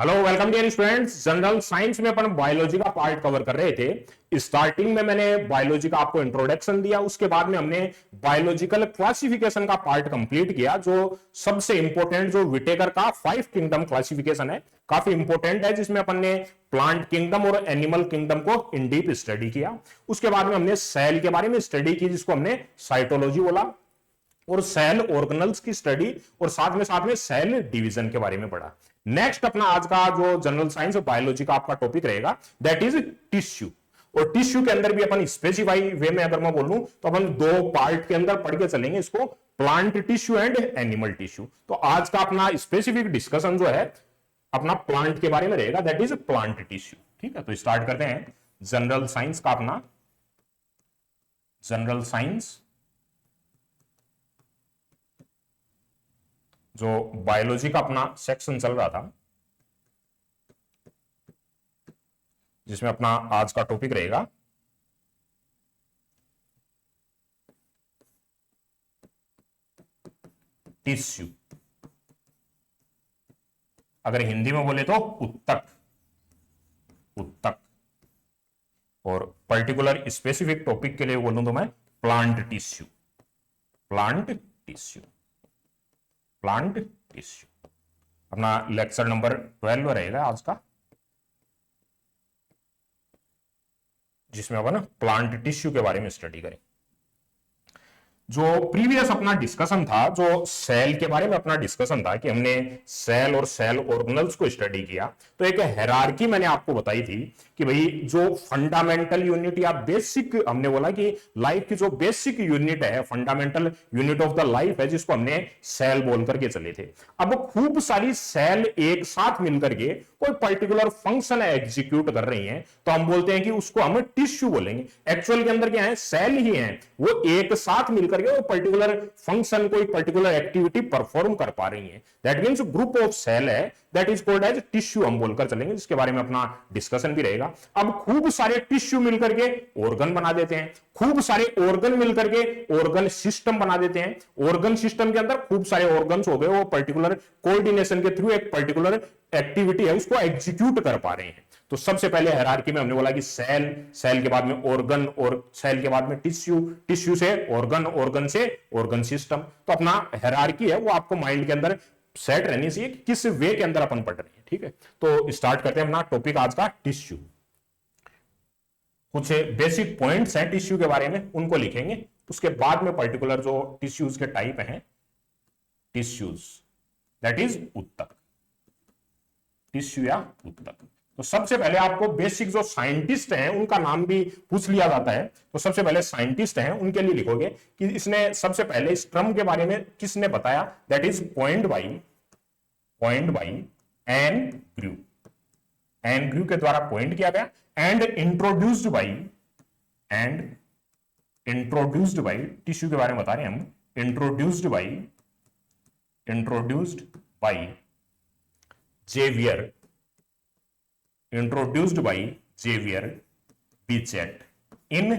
Hello welcome dear students. General science में अपन biology का पार्ट कवर कर रहे थे। स्टार्टिंग में मैंने बायोलॉजी का आपको इंट्रोडक्शन दिया, उसके बाद में हमने बायोलॉजिकल क्लासिफिकेशन का पार्ट कंप्लीट किया, जो सबसे इंपॉर्टेंट जो विटेकर का 5 किंगडम क्लासिफिकेशन है, काफी इंपॉर्टेंट है, जिसमें अपन ने प्लांट किंगडम और एनिमल किंगडम को इन डीप स्टडी किया। उसके बाद में हमने सेल के बारे में स्टडी की, जिसको हमने साइटोलॉजी बोला, और सेल ऑर्गेनल्स की स्टडी, और साथ में सेल डिवीजन के बारे में पढ़ा। नेक्स्ट अपना आज का जो जनरल साइंस और बायोलॉजी का आपका टॉपिक रहेगा, दैट इज टिश्यू। और टिश्यू के अंदर भी अपन स्पेसिफाई वे में अगर मैं बोलूं तो अपन दो पार्ट के अंदर पढ़ के चलेंगे इसको, plant tissue and animal tissue. तो आज का अपना स्पेसिफिक डिस्कशन जो है अपना प्लांट के बारे में रहेगा, दैट इज प्लांट टिश्यू। ठीक है, तो स्टार्ट करते हैं जनरल साइंस का अपना जनरल साइंस, जो बायोलॉजी का अपना सेक्शन चल रहा था, जिसमें अपना आज का टॉपिक रहेगा टिश्यू। अगर हिंदी में बोले तो उत्तक, उत्तक। और पर्टिकुलर स्पेसिफिक टॉपिक के लिए बोलूं तो मैं plant tissue, plant tissue, plant tissue. अपना लेक्चर नंबर 12 रहेगा आज का, जिसमें अपन प्लांट टिश्यू के बारे में स्टडी करें। जो प्रीवियस अपना डिस्कशन था, जो सेल के बारे में अपना डिस्कशन था, कि हमने सेल और सेल ऑर्गेनल्स को स्टडी किया, तो एक हायरार्की मैंने आपको बताई थी कि भाई जो फंडामेंटल यूनिट या बेसिक, हमने बोला कि लाइफ की जो बेसिक यूनिट है, fundamental unit of the life है, जिसको हमने सेल बोल करके चले थे। अब खूब सारी सेल एक साथ मिलकर के कोई पर्टिकुलर फंक्शन एग्जीक्यूट कर रही हैं, तो हम बोलते हैं कि उसको हम टिश्यू बोलेंगे। एक्चुअल के अंदर क्या है, सेल ही है, वो एक साथ मिलकर के वो पर्टिकुलर फंक्शन, कोई पर्टिकुलर एक्टिविटी परफॉर्म कर पा रही है। That means group of cell है, that is called as tissue हम बोलकर चलेंगे, जिसके बारे में अपना डिस्कशन भी रहेगा। अब खूब सारे टिश्यू मिलकर के ऑर्गन बना देते हैं, खूब सारे ऑर्गन मिलकर के ऑर्गन सिस्टम बना देते हैं। ऑर्गन सिस्टम के अंदर खूब सारे ऑर्गन्स हो गए, वो पर्टिकुलर कोऑर्डिनेशन के थ्रू एक पर्टिकुलर एक्टिविटी है उसको एग्जीक्यूट कर पा रहे हैं। तो सबसे पहले हायरार्की में हमने बोला कि सेल, सेल के बाद में ऑर्गन, और सेल के बाद में टिश्यू, टिश्यू से ऑर्गन, ऑर्गन से ऑर्गन सिस्टम। तो अपना हायरार्की है वो आपको माइंड के अंदर सेट रहनी चाहिए कि किस वे के अंदर अपन पढ़ रहे हैं। ठीक है, तो स्टार्ट करते हैं अपना टॉपिक आज का टिश्यू। कुछ बेसिक पॉइंट्स हैं टिश्यू के बारे में, उनको लिखेंगे, उसके बाद में पर्टिकुलर जो टिश्यूज के टाइप हैं, टिश्यूज दैट इज उत्तक, टिश्यू या उत्तक। तो सबसे पहले आपको बेसिक जो साइंटिस्ट हैं उनका नाम भी पूछ लिया जाता है, तो सबसे पहले साइंटिस्ट हैं उनके लिए लिखोगे कि इसने सबसे पहले इस टर्म के बारे में किसने बताया, that is point by N Grew, N Grew के द्वारा पॉइंट किया गया, एंड इंट्रोड्यूस्ड बाई, टिश्यू के बारे में बता रहे हैं हम, introduced by Xavier Bichat in,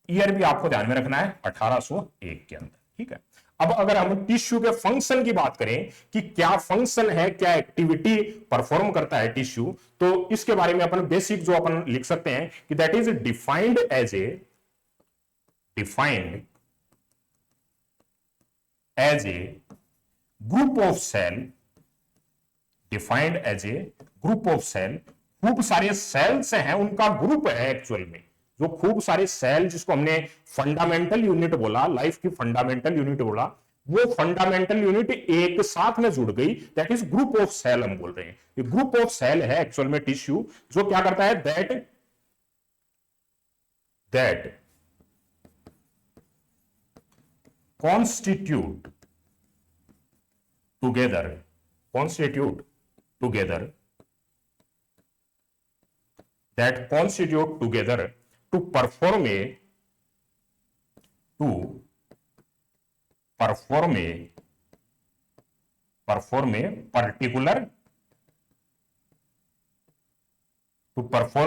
year भी आपको ध्यान में रखना है 1801 के अंदर। ठीक है, अब अगर हम टिश्यू के फंक्शन की बात करें कि क्या फंक्शन है, क्या एक्टिविटी परफॉर्म करता है टिश्यू, तो इसके बारे में अपन बेसिक जो अपन लिख सकते हैं कि that is defined as a group of cell, defined as a group of cell. खूब सारे सेल्स हैं, उनका ग्रुप है एक्चुअल में, जो खूब सारे सेल, जिसको हमने फंडामेंटल यूनिट बोला, लाइफ की फंडामेंटल यूनिट बोला, वो फंडामेंटल यूनिट एक साथ में जुड़ गई, that is group of cell हम बोल रहे हैं। ये ग्रुप ऑफ सेल है एक्चुअल में टिश्यू, जो क्या करता है, that constitute together to perform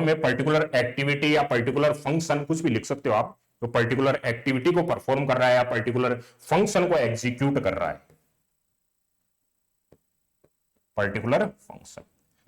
a particular activity या पर्टिकुलर फंक्शन, कुछ भी लिख सकते हो आप, तो पर्टिकुलर एक्टिविटी को परफॉर्म कर रहा है या पर्टिकुलर फंक्शन को एग्जीक्यूट कर रहा है, पर्टिकुलर फंक्शन।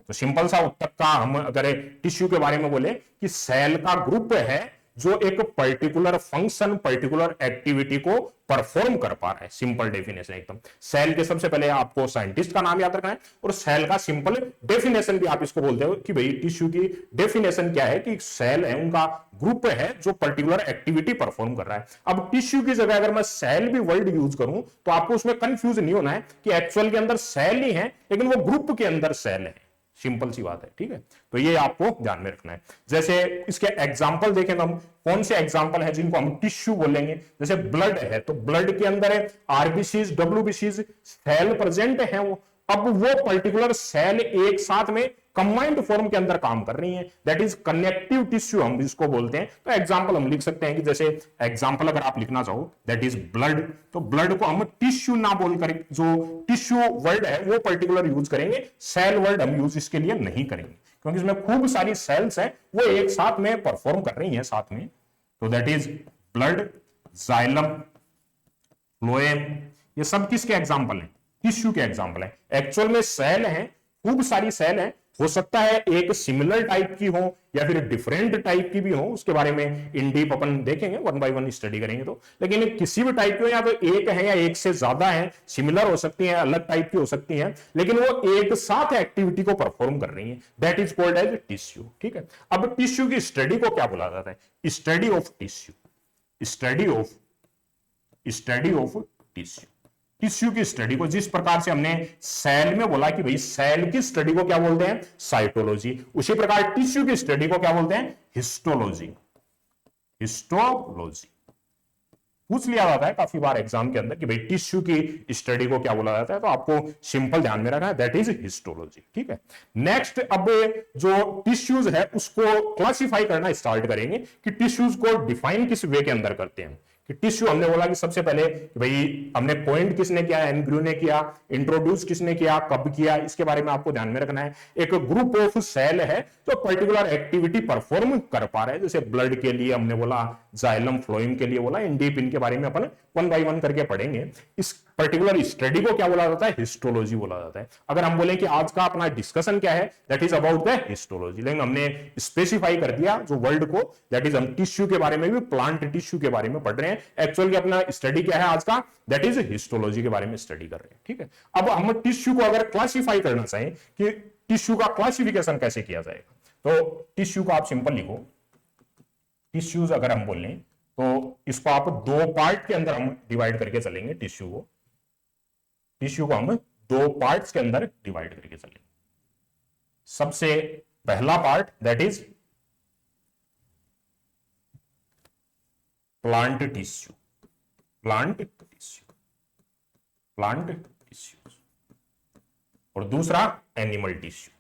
तो सिंपल सा उत्तर का हम अगर टिश्यू के बारे में बोले कि सेल का ग्रुप है जो एक पर्टिकुलर फंक्शन, पर्टिकुलर एक्टिविटी को परफॉर्म कर पा रहा है। सिंपल डेफिनेशन एकदम। सेल के सबसे पहले आपको साइंटिस्ट का नाम याद रखना है और सेल का सिंपल डेफिनेशन भी आप इसको बोलते हो कि भाई टिश्यू की डेफिनेशन क्या है कि सेल है उनका ग्रुप है जो पर्टिकुलर एक्टिविटी परफॉर्म कर रहा है। अब टिश्यू की जगह अगर मैं सेल भी वर्ड यूज करूं तो आपको उसमें कंफ्यूज नहीं होना है कि एक्चुअल के अंदर सेल ही है लेकिन वो ग्रुप के अंदर सेल है। सिंपल सी बात है, ठीक है। तो ये आपको ध्यान में रखना है। जैसे इसके एग्जांपल देखें तो हम कौन से एग्जांपल है जिनको हम टिश्यू बोलेंगे। जैसे ब्लड है तो ब्लड के अंदर है आरबीसीज, डब्ल्यूबीसीज, सेल प्रेजेंट है वो। अब वो पर्टिकुलर सेल एक साथ में कंबाइंड फॉर्म के अंदर काम कर रही है, दैट इज कनेक्टिव टिश्यू हम इसको बोलते हैं। तो एग्जांपल हम लिख सकते हैं कि जैसे एग्जांपल अगर आप लिखना चाहो दैट इज ब्लड, तो ब्लड को हम टिश्यू ना बोलकर जो टिश्यू वर्ड है वो पर्टिकुलर यूज करेंगे, सेल वर्ड हम यूज इसके लिए नहीं करेंगे क्योंकि इसमें खूब सारी सेल्स हैं वो एक साथ में परफॉर्म कर रही हैं साथ में। तो that is blood, xylem, phloem, ये सब किसके एग्जांपल हैं? टिश्यू के एग्जांपल है। एक्चुअल में सेल हैं, खूब सारी सेल हैं, हो सकता है एक सिमिलर टाइप की हो या फिर डिफरेंट टाइप की भी हो, उसके बारे में इन डीप अपन देखेंगे, वन बाय वन स्टडी करेंगे। तो लेकिन किसी भी टाइप की हो, या तो एक है या एक से ज्यादा है, सिमिलर हो सकती है, अलग टाइप की हो सकती है, लेकिन वो एक साथ एक्टिविटी को परफॉर्म कर रही है, that is called as tissue. ठीक है। अब टिश्यू की स्टडी को क्या बोला जाता है? Study of tissue, study of tissue. Tissue की स्टडी को जिस प्रकार से हमने सेल में बोला कि भाई सेल की स्टडी को क्या बोलते हैं? साइटोलॉजी। उसी प्रकार टिश्यू की स्टडी को क्या बोलते हैं? हिस्टोलॉजी। हिस्टोलॉजी पूछ लिया जाता है काफी बार एग्जाम के अंदर कि भाई टिश्यू की स्टडी को क्या बोला जाता है, तो आपको सिंपल ध्यान में रखना है, दैट इज हिस्टोलॉजी। ठीक है। नेक्स्ट, अब जो टिश्यूज है उसको क्लासिफाई करना स्टार्ट करेंगे कि टिश्यूज को डिफाइन किस वे के अंदर करते हैं। कि टिश्यू हमने बोला कि सबसे पहले भाई हमने पॉइंट किसने किया, एनग्रू ने किया, इंट्रोड्यूस किसने किया, कब किया, इसके बारे में आपको ध्यान में रखना है। एक ग्रुप ऑफ सेल है जो पर्टिकुलर एक्टिविटी परफॉर्म कर पा रहे हैं, जैसे ब्लड के लिए हमने बोला, जाइलम, फ्लोएम के लिए बोला, इन डीप इनके बारे में अपन वन बाय वन करके पढ़ेंगे। इस पर्टिकुलर स्टडी को क्या बोला जाता है? हिस्टोलॉजी बोला जाता है। अगर हम बोले कि आज का अपना डिस्कशन क्या है, that is about the histology, लेकिन हमने स्पेसिफाई कर दिया जो वर्ड को, दैट इज हम टिश्यू के बारे में भी, प्लांट टिश्यू के बारे में पढ़ रहे हैं। एक्चुअल के अपना स्टडी क्या है आज का? दैट इज हिस्टोलॉजी के बारे में स्टडी कर रहे हैं। ठीक है। अब हम टिश्यू को अगर क्लासिफाई करना चाहें कि टिश्यू का क्लासिफिकेशन कैसे किया जाएगा, तो टिश्यू को आप सिंपल लिखो, टिश्यूज अगर हम बोलें तो इसको आप दो पार्ट के अंदर हम डिवाइड करके चलेंगे। टिश्यू को हम दो पार्ट्स के अंदर डिवाइड करके चलेंगे। सबसे पहला part that is plant tissue, और दूसरा एनिमल टिश्यू।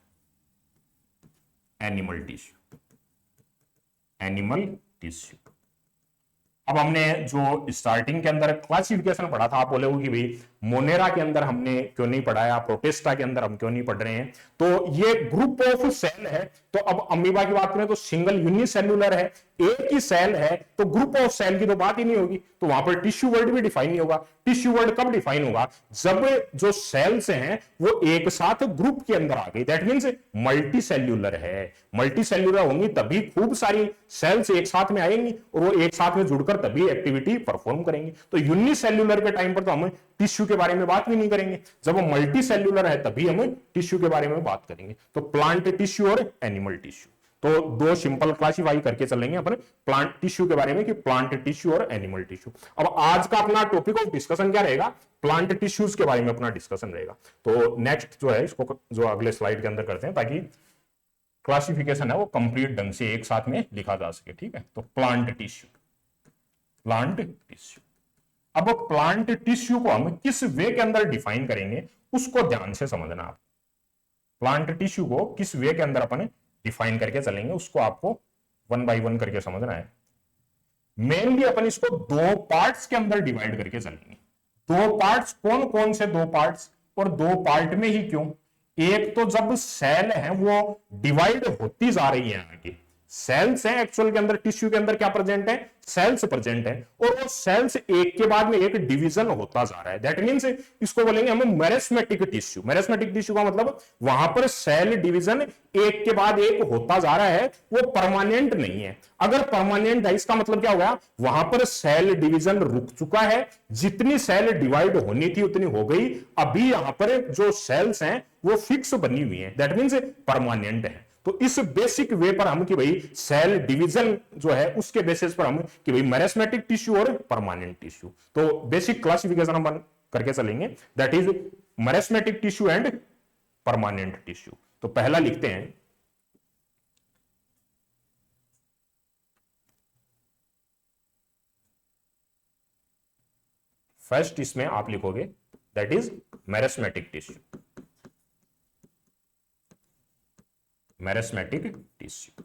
अब हमने जो स्टार्टिंग के अंदर क्लासिफिकेशन पढ़ा था, आप बोलोगे कि भाई मोनेरा के अंदर हमने क्यों नहीं पढ़ाया, प्रोटिस्टा के अंदर हम क्यों नहीं पढ़ रहे हैं, तो ये ग्रुप ऑफ सेल है। तो अब अमीबा की बात करें तो सिंगल यूनिसेल्युलर है, एक ही सेल है, तो ग्रुप ऑफ सेल की तो बात ही नहीं होगी, तो वहां पर टिश्यू वर्ड भी डिफाइन नहीं होगा। टिश्यू वर्ड कब डिफाइन होगा? जब जो सेल्स हैं वो एक साथ ग्रुप के अंदर आ गई, दैट मींस मल्टी सेल्यूलर है। मल्टी सेल्यूलर होंगी तभी खूब सारी सेल्स एक साथ में आएंगी और वो एक साथ में जुड़कर तभी एक्टिविटी परफॉर्म करेंगे। तो यूनिसेल्युलर के टाइम पर तो हम टिश्यू के बारे में बात भी नहीं करेंगे, जब वो मल्टी सेल्यूलर है तभी हम टिश्यू के बारे में बात करेंगे। तो प्लांट टिश्यू और एनिमल टिश्यू, तो दो सिंपल क्लासिफाई करके चलेंगे अपन प्लांट टिश्यू के बारे में कि प्लांट टिश्यू और एनिमल टिश्यू। अब आज का अपना टॉपिक ऑफ डिस्कशन क्या रहेगा? प्लांट टिश्यूज के बारे में अपना डिस्कशन रहेगा। तो नेक्स्ट जो है इसको जो अगले स्लाइड के अंदर करते हैं ताकि क्लासिफिकेशन है वो कंप्लीट ढंग से एक साथ में लिखा जा सके। ठीक है। तो प्लांट टिश्यू, अब प्लांट टिश्यू को हम किस वे के अंदर डिफाइन करेंगे उसको ध्यान से समझना। आप प्लांट टिश्यू को किस वे के अंदर अपन डिफाइन करके चलेंगे उसको आपको वन बाय वन करके समझना है। मेनली अपन इसको दो पार्ट्स के अंदर डिवाइड करके चलेंगे। दो पार्ट्स कौन कौन से दो पार्ट्स, और दो पार्ट में ही क्यों? एक तो जब सेल है वो डिवाइड होती जा रही है आगे, सेल्स हैं एक्चुअल के अंदर, टिश्यू के अंदर क्या प्रेजेंट है, सेल्स प्रेजेंट है, और वो सेल्स एक के बाद में एक डिवीजन होता जा रहा है। दैट मींस इसको बोलेंगे हम मेरिस्मेटिक टिश्यू। मेरिस्मेटिक टिश्यू का मतलब वहां पर सेल डिवीजन एक के बाद एक होता जा रहा है, वो परमानेंट नहीं है। अगर परमानेंट है इसका मतलब क्या होगा, वहां पर सेल डिवीजन रुक चुका है, जितनी सेल डिवाइड होनी थी उतनी हो गई, अभी यहां पर जो सेल्स हैं वो फिक्स बनी हुई है, दैट मींस परमानेंट है। तो इस बेसिक वे पर हम कि भाई सेल डिवीजन जो है उसके बेसिस पर हम कि भाई मेरिस्मेटिक टिश्यू और परमानेंट टिश्यू, तो बेसिक क्लासिफिकेशन हम करके चलेंगे, that is meristematic tissue and permanent tissue. तो पहला लिखते हैं, फर्स्ट इसमें आप लिखोगे that is meristematic tissue, meristematic tissue.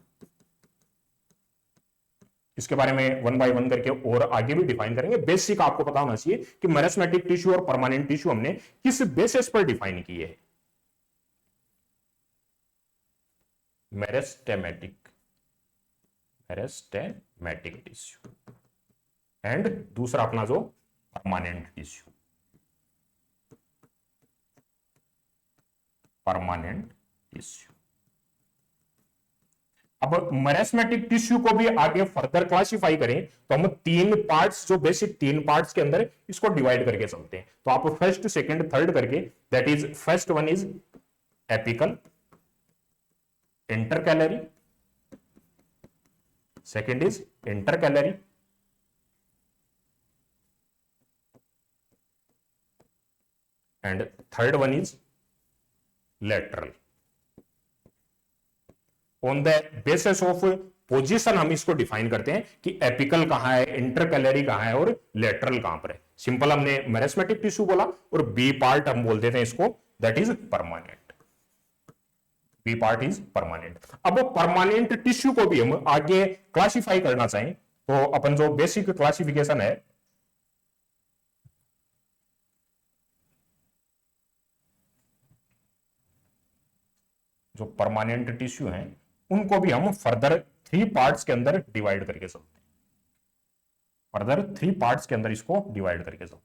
इसके बारे में वन बाय वन करके और आगे भी डिफाइन करेंगे। बेसिक आपको पता होना चाहिए कि मेरिस्मेटिक टिश्यू और परमानेंट टिश्यू हमने किस बेसिस पर डिफाइन किए हैं। मेरिस्टेमेटिक, मेरिस्टेमेटिक टिश्यू एंड दूसरा अपना जो परमानेंट टिश्यू, परमानेंट टिश्यू। अब मेरिस्मेटिक टिश्यू को भी आगे फर्दर क्लासिफाई करें तो हम तीन पार्ट्स, जो बेसिक तीन पार्ट्स के अंदर इसको डिवाइड करके चलते हैं। तो आप फर्स्ट सेकंड थर्ड करके, that is first one is apical, intercalary, second is intercalary, and third one is lateral. On the basis of position हम इसको डिफाइन करते हैं कि एपिकल कहां है, इंटरकैलरी कहां है और लेटरल कहां पर है। सिंपल हमने मेरिस्मेटिक टिश्यू बोला और बी पार्ट हम बोल देते हैं इसको, that is permanent, B part is permanent. अब परमानेंट टिश्यू को भी हम आगे क्लासिफाई करना चाहें तो अपन जो बेसिक क्लासिफिकेशन है, जो परमानेंट टिश्यू हैं उनको भी हम फर्दर थ्री पार्ट्स के अंदर डिवाइड करके चलते हैं, फर्दर थ्री पार्ट्स के अंदर इसको डिवाइड करके चलते हैं,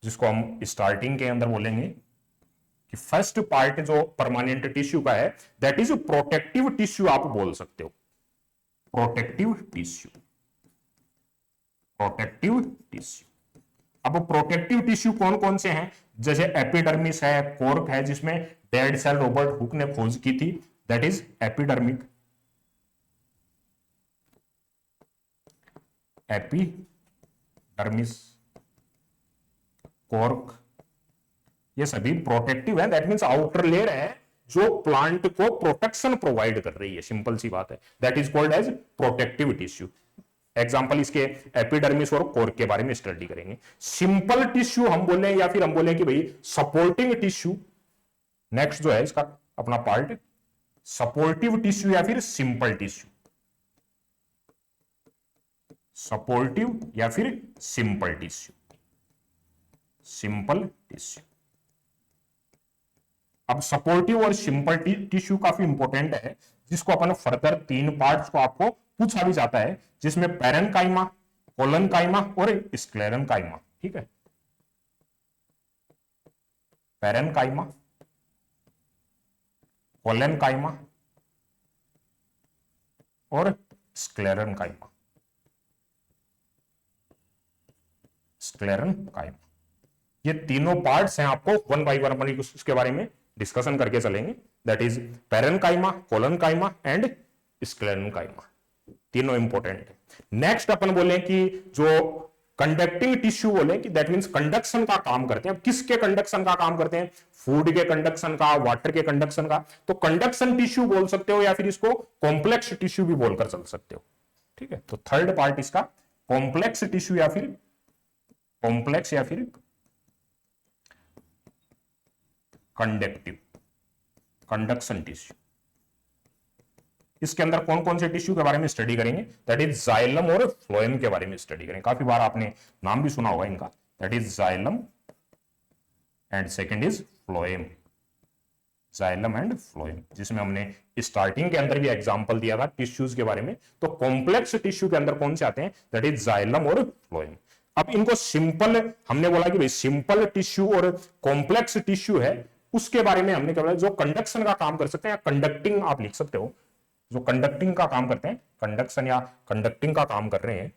जिसको हम स्टार्टिंग के अंदर बोलेंगे कि फर्स्ट पार्ट जो परमानेंट टिश्यू का है दैट इज प्रोटेक्टिव टिश्यू, आप बोल सकते हो प्रोटेक्टिव टिश्यू, प्रोटेक्टिव टिश्यू। अब प्रोटेक्टिव टिश्यू कौन कौन से हैं, जैसे एपिडर्मिस है, कोर्क है जिसमें डेड सेल रॉबर्ट हुक ने खोज की थी, that is epidermic, epidermis, cork, ये सभी प्रोटेक्टिव है, दैट मींस आउटर लेयर है जो प्लांट को प्रोटेक्शन प्रोवाइड कर रही है, सिंपल सी बात है, that is called as protective tissue. Example इसके एपिडर्मिस और कोर के बारे में स्टडी करेंगे। सिंपल टिश्यू हम बोले या फिर हम बोले कि भाई सपोर्टिंग टिश्यू, नेक्स्ट जो है इसका अपना पार्ट सपोर्टिव टिश्यू या फिर सिंपल टिश्यू, सपोर्टिव या फिर सिंपल टिश्यू, सिंपल टिश्यू। अब सपोर्टिव और सिंपल टिश्यू काफी इंपॉर्टेंट है, जिसको अपन फर्दर तीन पार्ट्स को आपको पूछा भी जाता है, जिसमें पैरेनकाइमा, कोलनकाइमा और स्क्लेरेनकाइमा, ठीक है, पैरेनकाइमा, कोलनकाइमा और स्क्लेरेनकाइमा, स्क्लेरेनकाइमा। ये तीनों पार्ट्स हैं, आपको वन बाय वन अपन इसके बारे में डिस्कशन करके चलेंगे, that is parenchyma, collenchyma and sclerenchyma, तीनों इंपॉर्टेंट है। नेक्स्ट अपन बोले कि जो कंडक्टिंग टिश्यू बोले कि दैट मींस कंडक्शन का काम करते हैं। अब किसके कंडक्शन का काम करते हैं, फूड के कंडक्शन का, वाटर के कंडक्शन का, तो कंडक्शन टिश्यू बोल सकते हो या फिर इसको कॉम्प्लेक्स टिश्यू भी बोलकर चल सकते हो, ठीक है। तो थर्ड पार्ट इसका कॉम्प्लेक्स टिश्यू या फिर कॉम्प्लेक्स या फिर कंडक्टिव, कंडक्शन टिश्यू। इसके अंदर कौन कौन से टिश्यू के बारे में स्टडी करेंगे, दैट इज जाइलम और फ्लोएम के बारे में स्टडी करेंगे। काफी बार आपने नाम भी सुना होगा इनका, that is xylem and second is phloem, xylem and phloem, जिसमें हमने स्टार्टिंग के अंदर भी एग्जांपल दिया था टिश्यूज के बारे में। तो कॉम्प्लेक्स टिश्यू के अंदर कौन से आते हैं, दैट इज जाइलम और फ्लोएम। अब इनको सिंपल, हमने बोला कि भाई सिंपल टिश्यू और कॉम्प्लेक्स टिश्यू है, उसके बारे में हमने क्या बोला, जो कंडक्शन का काम कर सकते हैं, या कंडक्टिंग आप लिख सकते हो, जो कंडक्टिंग का काम करते हैं, कंडक्शन या कंडक्टिंग का काम कर रहे हैं,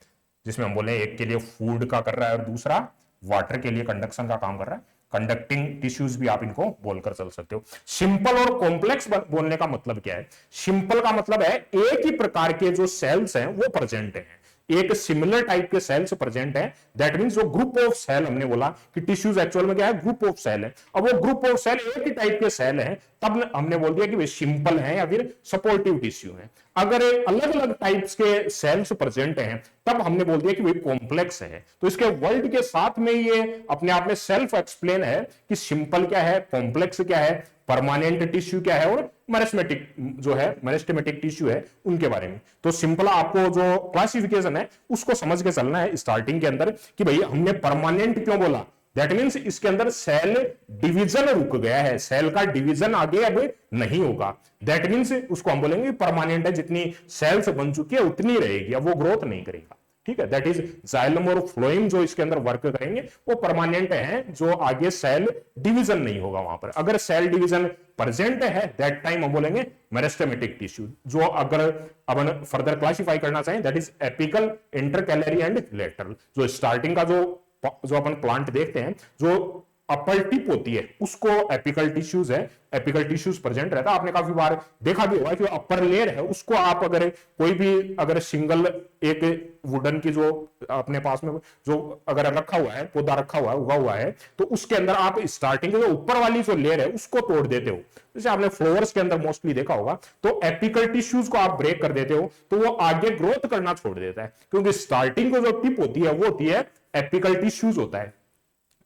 जिसमें हम बोले एक के लिए फूड का कर रहा है और दूसरा वाटर के लिए कंडक्शन का काम कर रहा है, कंडक्टिंग टिश्यूज भी आप इनको बोलकर चल सकते हो। सिंपल और कॉम्प्लेक्स बोलने का मतलब क्या है, सिंपल का मतलब है एक ही प्रकार के जो सेल्स हैं वो प्रेजेंट हैं, एक सिमिलर टाइप के सेल्स प्रेजेंट है, दैट मींस जो ग्रुप ऑफ सेल, हमने बोला कि टिश्यूज एक्चुअल में क्या है, ग्रुप ऑफ सेल है। अब वो ग्रुप ऑफ सेल एक ही टाइप के सेल है, तब हमने बोल दिया कि वे सिंपल है या फिर सपोर्टिव टिश्यू है। अगर अलग अलग टाइप्स के सेल्स प्रेजेंट हैं, तब हमने बोल दिया कि वे कॉम्प्लेक्स है। तो इसके वर्ड के साथ में ये अपने आप में सेल्फ एक्सप्लेन है कि सिंपल क्या है, कॉम्प्लेक्स क्या है, परमानेंट टिश्यू क्या है, और मेरिस्टेमेटिक जो है, मेरिस्टेमेटिक टिश्यू है, उनके बारे में। तो सिंपल आपको जो क्लासिफिकेशन है उसको समझ के चलना है स्टार्टिंग के अंदर कि भाई हमने परमानेंट क्यों बोला, दैट मीन्स इसके अंदर सेल डिवीजन रुक गया है, सेल का डिवीजन आगे अब नहीं होगा, दैट मीन्स उसको हम बोलेंगे परमानेंट है, जितनी सेल्स बन चुकी है उतनी रहेगी, अब वो ग्रोथ नहीं करेगा। ठीक है, दैट इज जाइलम और फ्लोएम जो इसके अंदर वर्क करेंगे वो परमानेंट है, जो आगे सेल डिवीजन नहीं होगा वहां पर। अगर सेल डिवीजन प्रेजेंट है, दैट टाइम हम बोलेंगे मेरिस्टेमेटिक टिश्यू। जो अगर अपन फर्दर क्लासिफाई करना चाहें, that is apical, intercalary and lateral. जो स्टार्टिंग का जो अपन प्लांट देखते हैं, जो अपर टिप होती है उसको एपिकल टिश्यूज है, एपिकल टिश्यूज प्रेजेंट रहता है। आपने काफी बार देखा भी होगा कि अपर लेयर है उसको आप अगर कोई भी अगर सिंगल एक वुडन की जो अपने पास में जो अगर रखा हुआ है, पौधा रखा हुआ है, उगा हुआ है, तो उसके अंदर आप स्टार्टिंग जो ऊपर वाली जो लेयर है उसको तोड़ देते हो, जैसे आपने फ्लावर्स के अंदर मोस्टली देखा होगा। तो एपिकल टिश्यूज को आप ब्रेक कर देते हो तो वो आगे ग्रोथ करना छोड़ देता है, क्योंकि स्टार्टिंग को जो टिप होती है वो होती है एपिकल टिश्यूज होता है,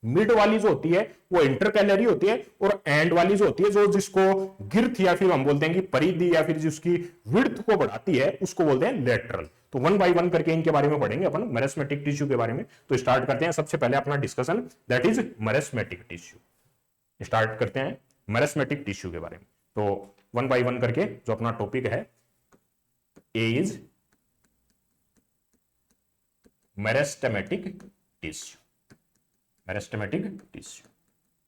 मिड वाली जो होती है वो इंटरकैलरी होती है, और एंड वाली जो होती है जो जिसको गिर्थ या फिर हम बोलते हैं कि परिधि या फिर जिसकी विड्थ को बढ़ाती है उसको बोलते हैं लेटरल। तो वन बाय वन करके इनके बारे में पढ़ेंगे अपन, मेरिस्टेमेटिक टिश्यू के बारे में। तो स्टार्ट करते हैं सबसे पहले अपना discussion, that is meristematic tissue. Start करते हैं मेरिस्टेमेटिक टिश्यू के बारे में। तो वन बाय वन करके जो अपना टॉपिक है, a is meristematic tissue. Meristematic tissue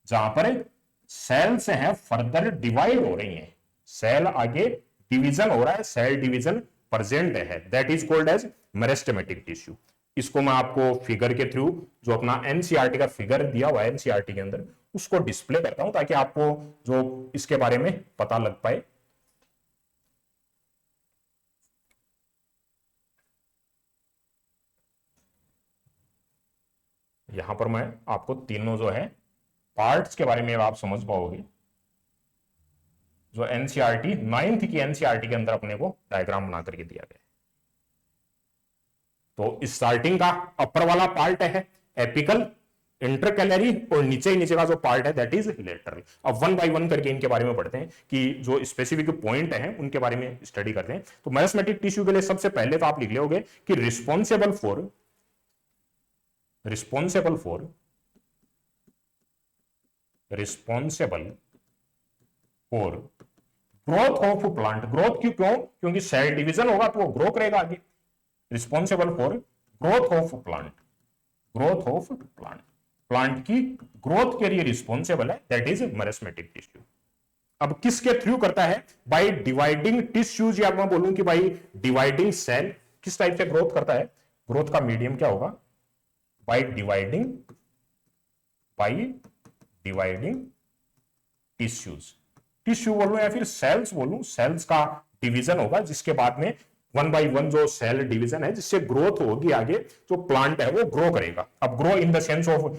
जहां पर सेल्स हैं फर्दर डिवाइड हो रही हैं, सेल आगे डिवीजन हो रहा है, सेल डिवीजन प्रेजेंट है, that is called as meristematic tissue. इसको मैं आपको फिगर के थ्रू, जो अपना एनसीईआरटी का फिगर दिया हुआ है एनसीईआरटी के अंदर, उसको डिस्प्ले करता हूं ताकि आपको जो इसके बारे में पता लग पाए। यहां पर मैं आपको तीनों जो है पार्ट्स के बारे में आप समझ पाओगे, जो एनसीईआरटी 9th की एनसीईआरटी के अंदर अपने को डायग्राम बना करके दिया गया है। तो स्टार्टिंग का अपर वाला पार्ट है एपिकल, इंटरकैलरी, और नीचे नीचे का जो पार्ट है दैट इज लेटरल। अब वन बाय वन करके इनके बारे में पढ़ते हैं कि जो स्पेसिफिक पॉइंट है उनके बारे में स्टडी करते हैं। तो मेरिस्टेमेटिक टिश्यू के लिए सबसे पहले तो आप लिख लोगे कि responsible for growth of plant. Growth क्योंकि सेल डिवीजन होगा तो वो ग्रो करेगा आगे। Responsible for growth of plant, growth of plant, plant की ग्रोथ के लिए रिस्पॉन्सिबल है, दैट इज मेरिस्टेमेटिक टिश्यू। अब किसके थ्रू करता है, बाय डिवाइडिंग टिश्यूज, या मैं बोलूं कि बाय डिवाइडिंग सेल। किस टाइप से ग्रोथ करता है, ग्रोथ का मीडियम क्या होगा, बाय डिवाइडिंग टिश्यूज। टिश्यू बोलूं या फिर सेल्स बोलूं, सेल्स का डिवीजन होगा, जिसके बाद में वन बाय वन जो सेल डिवीजन है जिससे ग्रोथ होगी, आगे जो प्लांट है वो ग्रो करेगा। अब grow in the sense of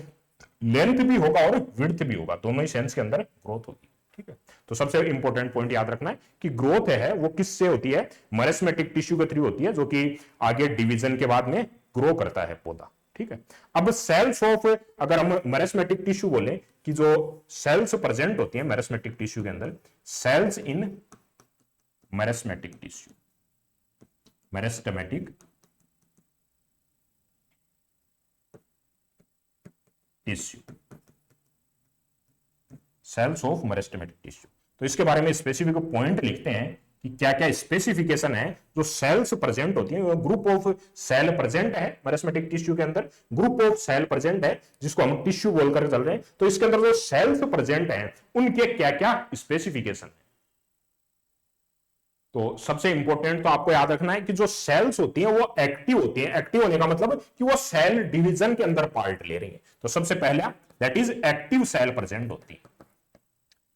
length भी होगा और विड्थ भी होगा, दोनों ही सेंस के अंदर ग्रोथ होगी। ठीक है, तो सबसे इंपॉर्टेंट पॉइंट याद रखना है कि ग्रोथ है वो किससे होती है, मेरिस्टेमेटिक टिश्यू के थ्रू होती है, जो कि आगे डिवीजन के बाद में ग्रो करता है पौधा। ठीक है, अब सेल्स ऑफ, अगर हम मेरिस्टेमेटिक टिश्यू बोले कि जो सेल्स प्रेजेंट होती है मेरिस्टेमेटिक टिश्यू के अंदर, cells in meristematic tissue, meristematic tissue, cells of meristematic tissue. तो इसके बारे में स्पेसिफिक पॉइंट लिखते हैं कि क्या क्या स्पेसिफिकेशन है जो सेल्स प्रेजेंट होती है। ग्रुप ऑफ सेल प्रेजेंट है मैरिस्मेटिक टिश्यू के अंदर, ग्रुप ऑफ सेल प्रेजेंट है जिसको हम टिश्यू बोलकर चल रहे हैं। तो इसके अंदर जो सेल्स प्रेजेंट है उनके क्या क्या स्पेसिफिकेशन है। तो सबसे इंपॉर्टेंट तो आपको याद रखना है कि जो सेल्स होती हैं वो एक्टिव होती हैं। एक्टिव होने का मतलब कि वो सेल डिवीजन के अंदर पार्ट ले रही है। तो सबसे पहला that is active cell present होती है।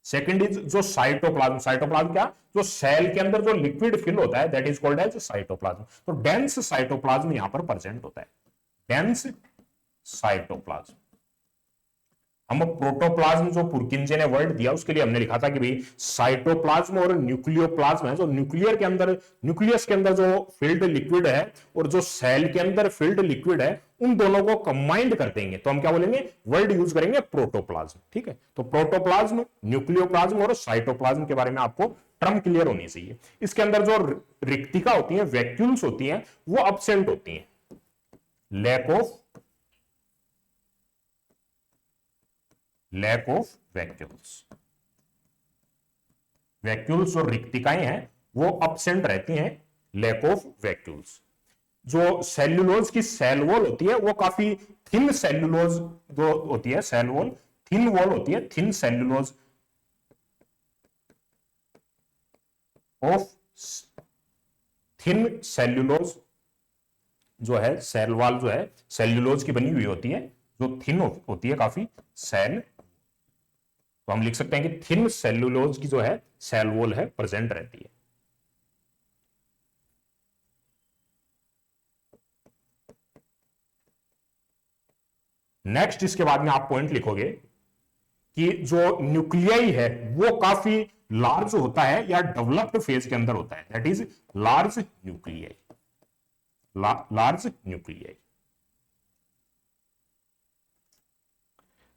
सेकंड इज जो साइटोप्लाज्म, साइटोप्लाज्म क्या, जो सेल के अंदर जो लिक्विड फिल होता है that is called as cytoplasm. तो डेंस साइटोप्लाज्म यहां पर प्रेजेंट होता है, डेंस साइटोप्लाज्म। हम प्रोटोप्लाज्म जो पुरकिंजे ने वर्ड दिया उसके लिए हमने लिखा था कि भाई साइटोप्लाज्म और न्यूक्लियोप्लाज्म है, जो न्यूक्लियर के अंदर, न्यूक्लियस के अंदर जो फिल्ड लिक्विड है और जो सेल के अंदर फिल्ड लिक्विड है उन दोनों को कंबाइंड कर देंगे तो हम क्या बोलेंगे, वर्ड यूज करेंगे प्रोटोप्लाज्म। ठीक है, तो प्रोटोप्लाज्म, न्यूक्लियोप्लाज्म और साइटोप्लाज्म के बारे में आपको टर्म क्लियर होनी चाहिए। इसके अंदर जो रिक्तिका होती है, वैक्यूल्स होती हैं, वो अब्सेंट होती हैं, लैक ऑफ वैक्यूल्स। वैक्यूल्स और रिक्तिकाएं हैं वो अब्सेंट रहती हैं, लैक ऑफ वैक्यूल्स। जो सेल्यूलोज की सेल वॉल होती है वो काफी थिन सेल्यूलोज जो होती है, सेल वॉल थिन वॉल होती है, thin cellulose of thin cellulose जो है, सेल वॉल जो है सेल्यूलोज की बनी हुई होती है, जो थिन होती है काफी सेल। तो हम लिख सकते हैं कि थिन सेल्यूलोज की जो है सेल वॉल है प्रेजेंट रहती है। नेक्स्ट इसके बाद में आप पॉइंट लिखोगे कि जो न्यूक्लियाई है वो काफी लार्ज होता है या डेवलप्ड फेज के अंदर होता है, that is large nuclei, large nuclei.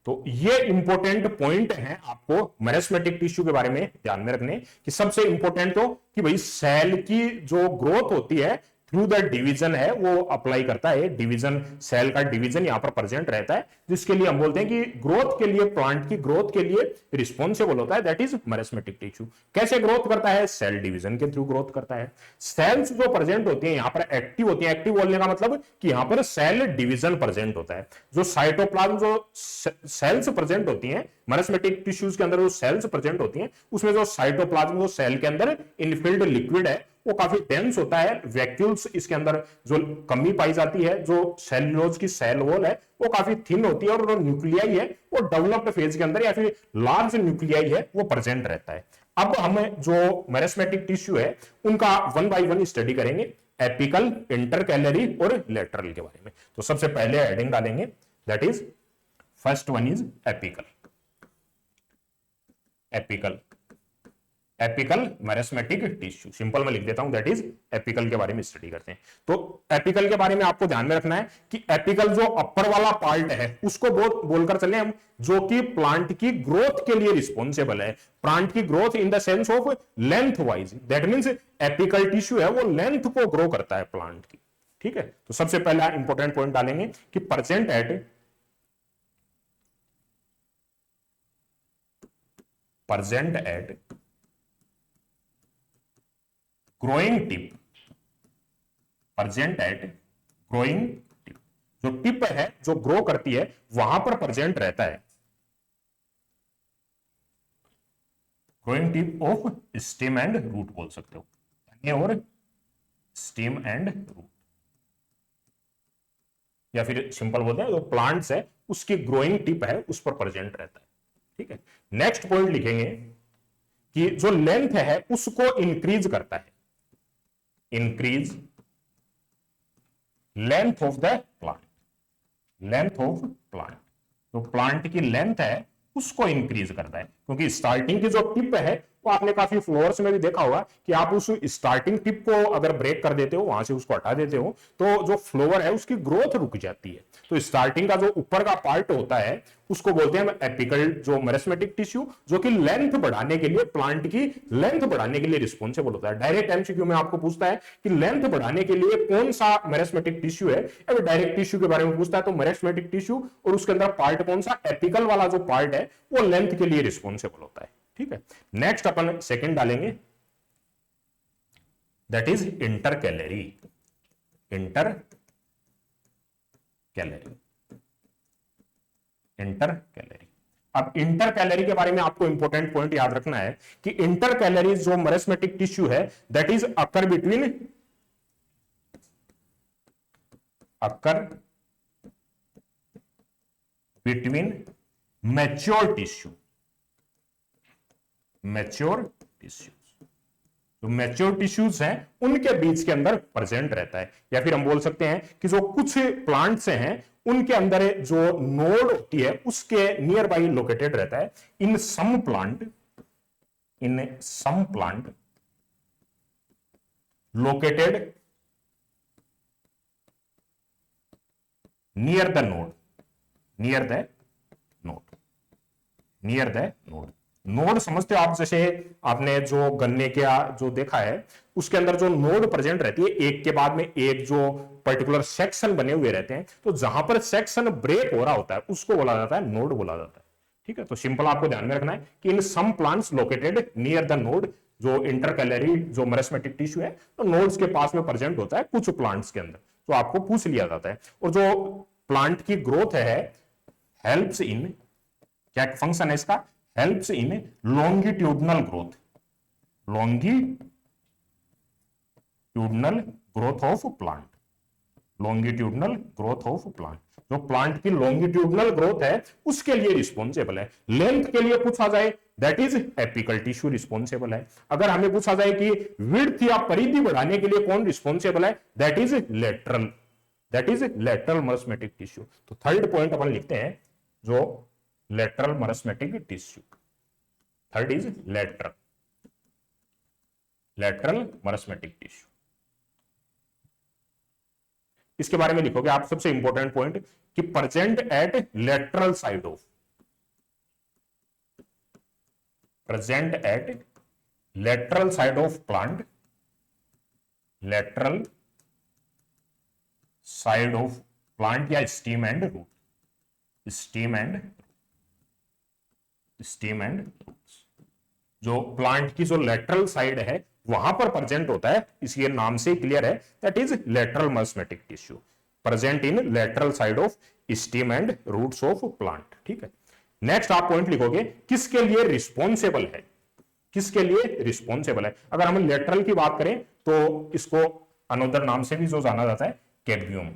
तो ये इंपॉर्टेंट पॉइंट है आपको मैरिस्मेटिक टिश्यू के बारे में ध्यान में रखने कि सबसे इंपॉर्टेंट तो कि भाई सेल की जो ग्रोथ होती है थ्रू द डिवीजन है वो अप्लाई करता है, डिवीजन, सेल का डिवीजन यहां पर प्रेजेंट रहता है, जिसके लिए हम बोलते हैं कि ग्रोथ के लिए, प्लांट की ग्रोथ के लिए रिस्पॉन्सिबल होता है, दैट इज मैरिस्मेटिक टिश्यू। कैसे ग्रोथ करता है, सेल डिवीजन के थ्रू ग्रोथ करता है। सेल्स जो प्रेजेंट होती है यहां पर एक्टिव होती है, एक्टिव बोलने का मतलब कि यहां पर सेल डिवीजन प्रेजेंट होता है। जो साइटोप्लाज्म, जो सेल्स प्रेजेंट होती हैं मैरिस्मेटिक टिश्यूज के अंदर, जो सेल्स प्रेजेंट होती हैं उसमें जो साइटोप्लाज्म, जो सेल के अंदर इनफिल्ड लिक्विड है वो काफी डेंस होता है, वैक्यूल्स इसके अंदर जो कमी पाई जाती है, जो सेल्यूलोज की सेल वॉल है वो काफी थिन होती है, और जो न्यूक्लियाई है वो डेवलप्ड फेज के अंदर या फिर लार्ज न्यूक्लियाई है वो प्रेजेंट रहता है। अब हम जो मैरिस्मेटिक टिश्यू है उनका वन बाय वन स्टडी करेंगे, एपिकल, इंटरकैलरी और लेटरल के बारे में। तो सबसे पहले हेडिंग डालेंगे, that is first one is apical. Apical, apical meristematic tissue, simple में लिख देता हूं, दैट इज एपिकल के बारे में स्टडी करते हैं। तो एपिकल के बारे में आपको ध्यान में रखना है कि एपिकल जो अपर वाला पार्ट है उसको बोलकर चले हम, जो कि प्लांट की ग्रोथ के लिए रिस्पॉन्सिबल है, प्लांट की growth in the sense of length wise, that means apical tissue है वो लेंथ को ग्रो करता है प्लांट की। ठीक है, तो सबसे पहला इंपॉर्टेंट पॉइंट डालेंगे कि present eight growing tip, present at growing tip, जो टिप है जो ग्रो करती है वहां पर प्रेजेंट रहता है, growing tip of stem and root बोल सकते हो, और स्टेम एंड रूट, या फिर सिंपल बोलते हैं जो प्लांट्स है उसकी ग्रोइंग टिप है उस पर प्रेजेंट रहता है। ठीक है, नेक्स्ट पॉइंट लिखेंगे कि जो लेंथ है उसको इंक्रीज करता है, increase length of the plant, length of plant, तो प्लांट की लेंथ है उसको इंक्रीज करता है, क्योंकि स्टार्टिंग की जो टिप है वो आपने काफी फ्लोर्स में भी देखा होगा कि आप उस स्टार्टिंग टिप को अगर ब्रेक कर देते हो, वहां से उसको हटा देते हो, तो जो फ्लोवर है उसकी ग्रोथ रुक जाती है। तो स्टार्टिंग का जो ऊपर का पार्ट होता है उसको बोलते हैं एपिकल जो मैरिस्मेटिक टिश्यू, जो कि लेंथ बढ़ाने के लिए, प्लांट की लेंथ बढ़ाने के लिए रिस्पॉन्सिबल होता है। डायरेक्ट एमसीक्यू में आपको पूछता है कि लेंथ बढ़ाने के लिए कौन सा मैरिस्मेटिक टिश्यू है, या डायरेक्ट टिश्यू के बारे में पूछता है तो मैरिस्मेटिक टिश्यू, और उसके अंदर पार्ट कौन सा, एपिकल वाला जो पार्ट है वो लेंथ के लिए रिस्पॉन्सिबल होता है। ठीक है। नेक्स्ट अपन सेकंड डालेंगे, that is inter calorie. Inter calorie, inter calorie. अब इंटर कैलोरी के बारे में आपको इंपॉर्टेंट पॉइंट याद रखना है कि इंटर कैलोरी जो मैरेस्मेटिक टिश्यू है that is occur between mature tissue, mature tissues, जो मैच्योर टिश्यूज हैं उनके बीच के अंदर प्रेजेंट रहता है, या फिर हम बोल सकते हैं कि जो कुछ प्लांट्स हैं उनके अंदर जो नोड होती है उसके नियर बाई लोकेटेड रहता है। In some plant located near the node, node समझते हो आप? जैसे आपने जो गन्ने का जो देखा है उसके अंदर जो नोड प्रेजेंट रहती है, एक के बाद में एक जो पर्टिकुलर सेक्शन बने हुए रहते हैं, तो जहां पर सेक्शन ब्रेक हो रहा होता है उसको बोला जाता है नोड बोला जाता है। ठीक है, तो सिंपल आपको ध्यान में रखना है कि in some plants located near the node, जो इंटरकैलोरी जो मैरेस्मेटिक टिश्यू है तो नोड्स के पास में प्रेजेंट होता है कुछ प्लांट्स के अंदर, तो आपको पूछ लिया जाता है। और जो प्लांट की ग्रोथ है हेल्प्स इन, क्या फंक्शन है इसका? Helps in longitudinal growth, longitudinal growth of plant, longitudinal growth of plant. जो प्लांट की लॉन्गिट्यूडनल ग्रोथ है उसके लिए रिस्पॉन्सिबल है। लेंथ के लिए पूछा जाए that is apical tissue responsible है। अगर हमें पूछा जाए कि विड्थ या परिधि बढ़ाने के लिए कौन रिस्पॉन्सिबल है, that is lateral, meristematic tissue. तो थर्ड पॉइंट अपन लिखते हैं जो lateral meristematic tissue, third is lateral meristematic tissue. इसके बारे में लिखोगे आप सबसे इंपॉर्टेंट पॉइंट कि present at lateral side of, present at lateral side of plant, lateral side of plant या stem and root, stem and roots. जो plant की जो लेटरल साइड है वहां पर प्रेजेंट होता है, इसलिए नाम से क्लियर है that is lateral meristematic tissue present in lateral side of stem and roots of plant. ठीक है, नेक्स्ट आप पॉइंट लिखोगे किसके लिए रिस्पॉन्सिबल है, किसके लिए रिस्पॉन्सिबल है। अगर हम लेटरल की बात करें तो इसको अनोदर नाम से भी जो जाना जाता है कैबियम,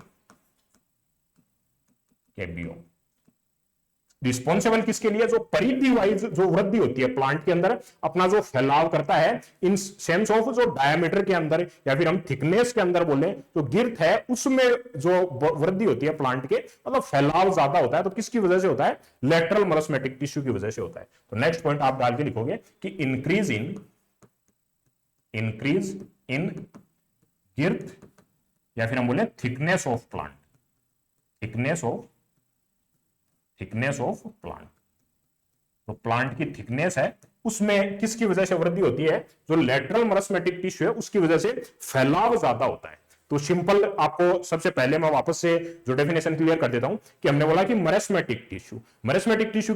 रिस्पॉन्सिबल किसके लिए? जो परिधि वाइज जो वृद्धि होती है प्लांट के अंदर, अपना जो फैलाव करता है इन सेंस ऑफ जो डायमीटर के अंदर या फिर हम थिकनेस के अंदर बोले, जो गिर्थ है उसमें जो वृद्धि होती है प्लांट के, मतलब फैलाव ज्यादा होता है, तो किसकी वजह से होता है? लेटरल मैरेस्मेटिक टिश्यू की वजह से होता है। तो नेक्स्ट पॉइंट आप डाल के लिखोगे कि इंक्रीज इन गिर्थ या फिर हम बोले thickness of plant, thickness of plant. तो प्लांट की थिकनेस है उसमें किसकी वजह से वृद्धि होती है? जो लेटरल मैरेस्मेटिक टिश्यू है उसकी वजह से फैलाव ज्यादा होता है। तो सिंपल आपको सबसे पहले मैं वापस से जो डेफिनेशन क्लियर कर देता हूं कि हमने बोला कि मैरेस्मेटिक टिश्यू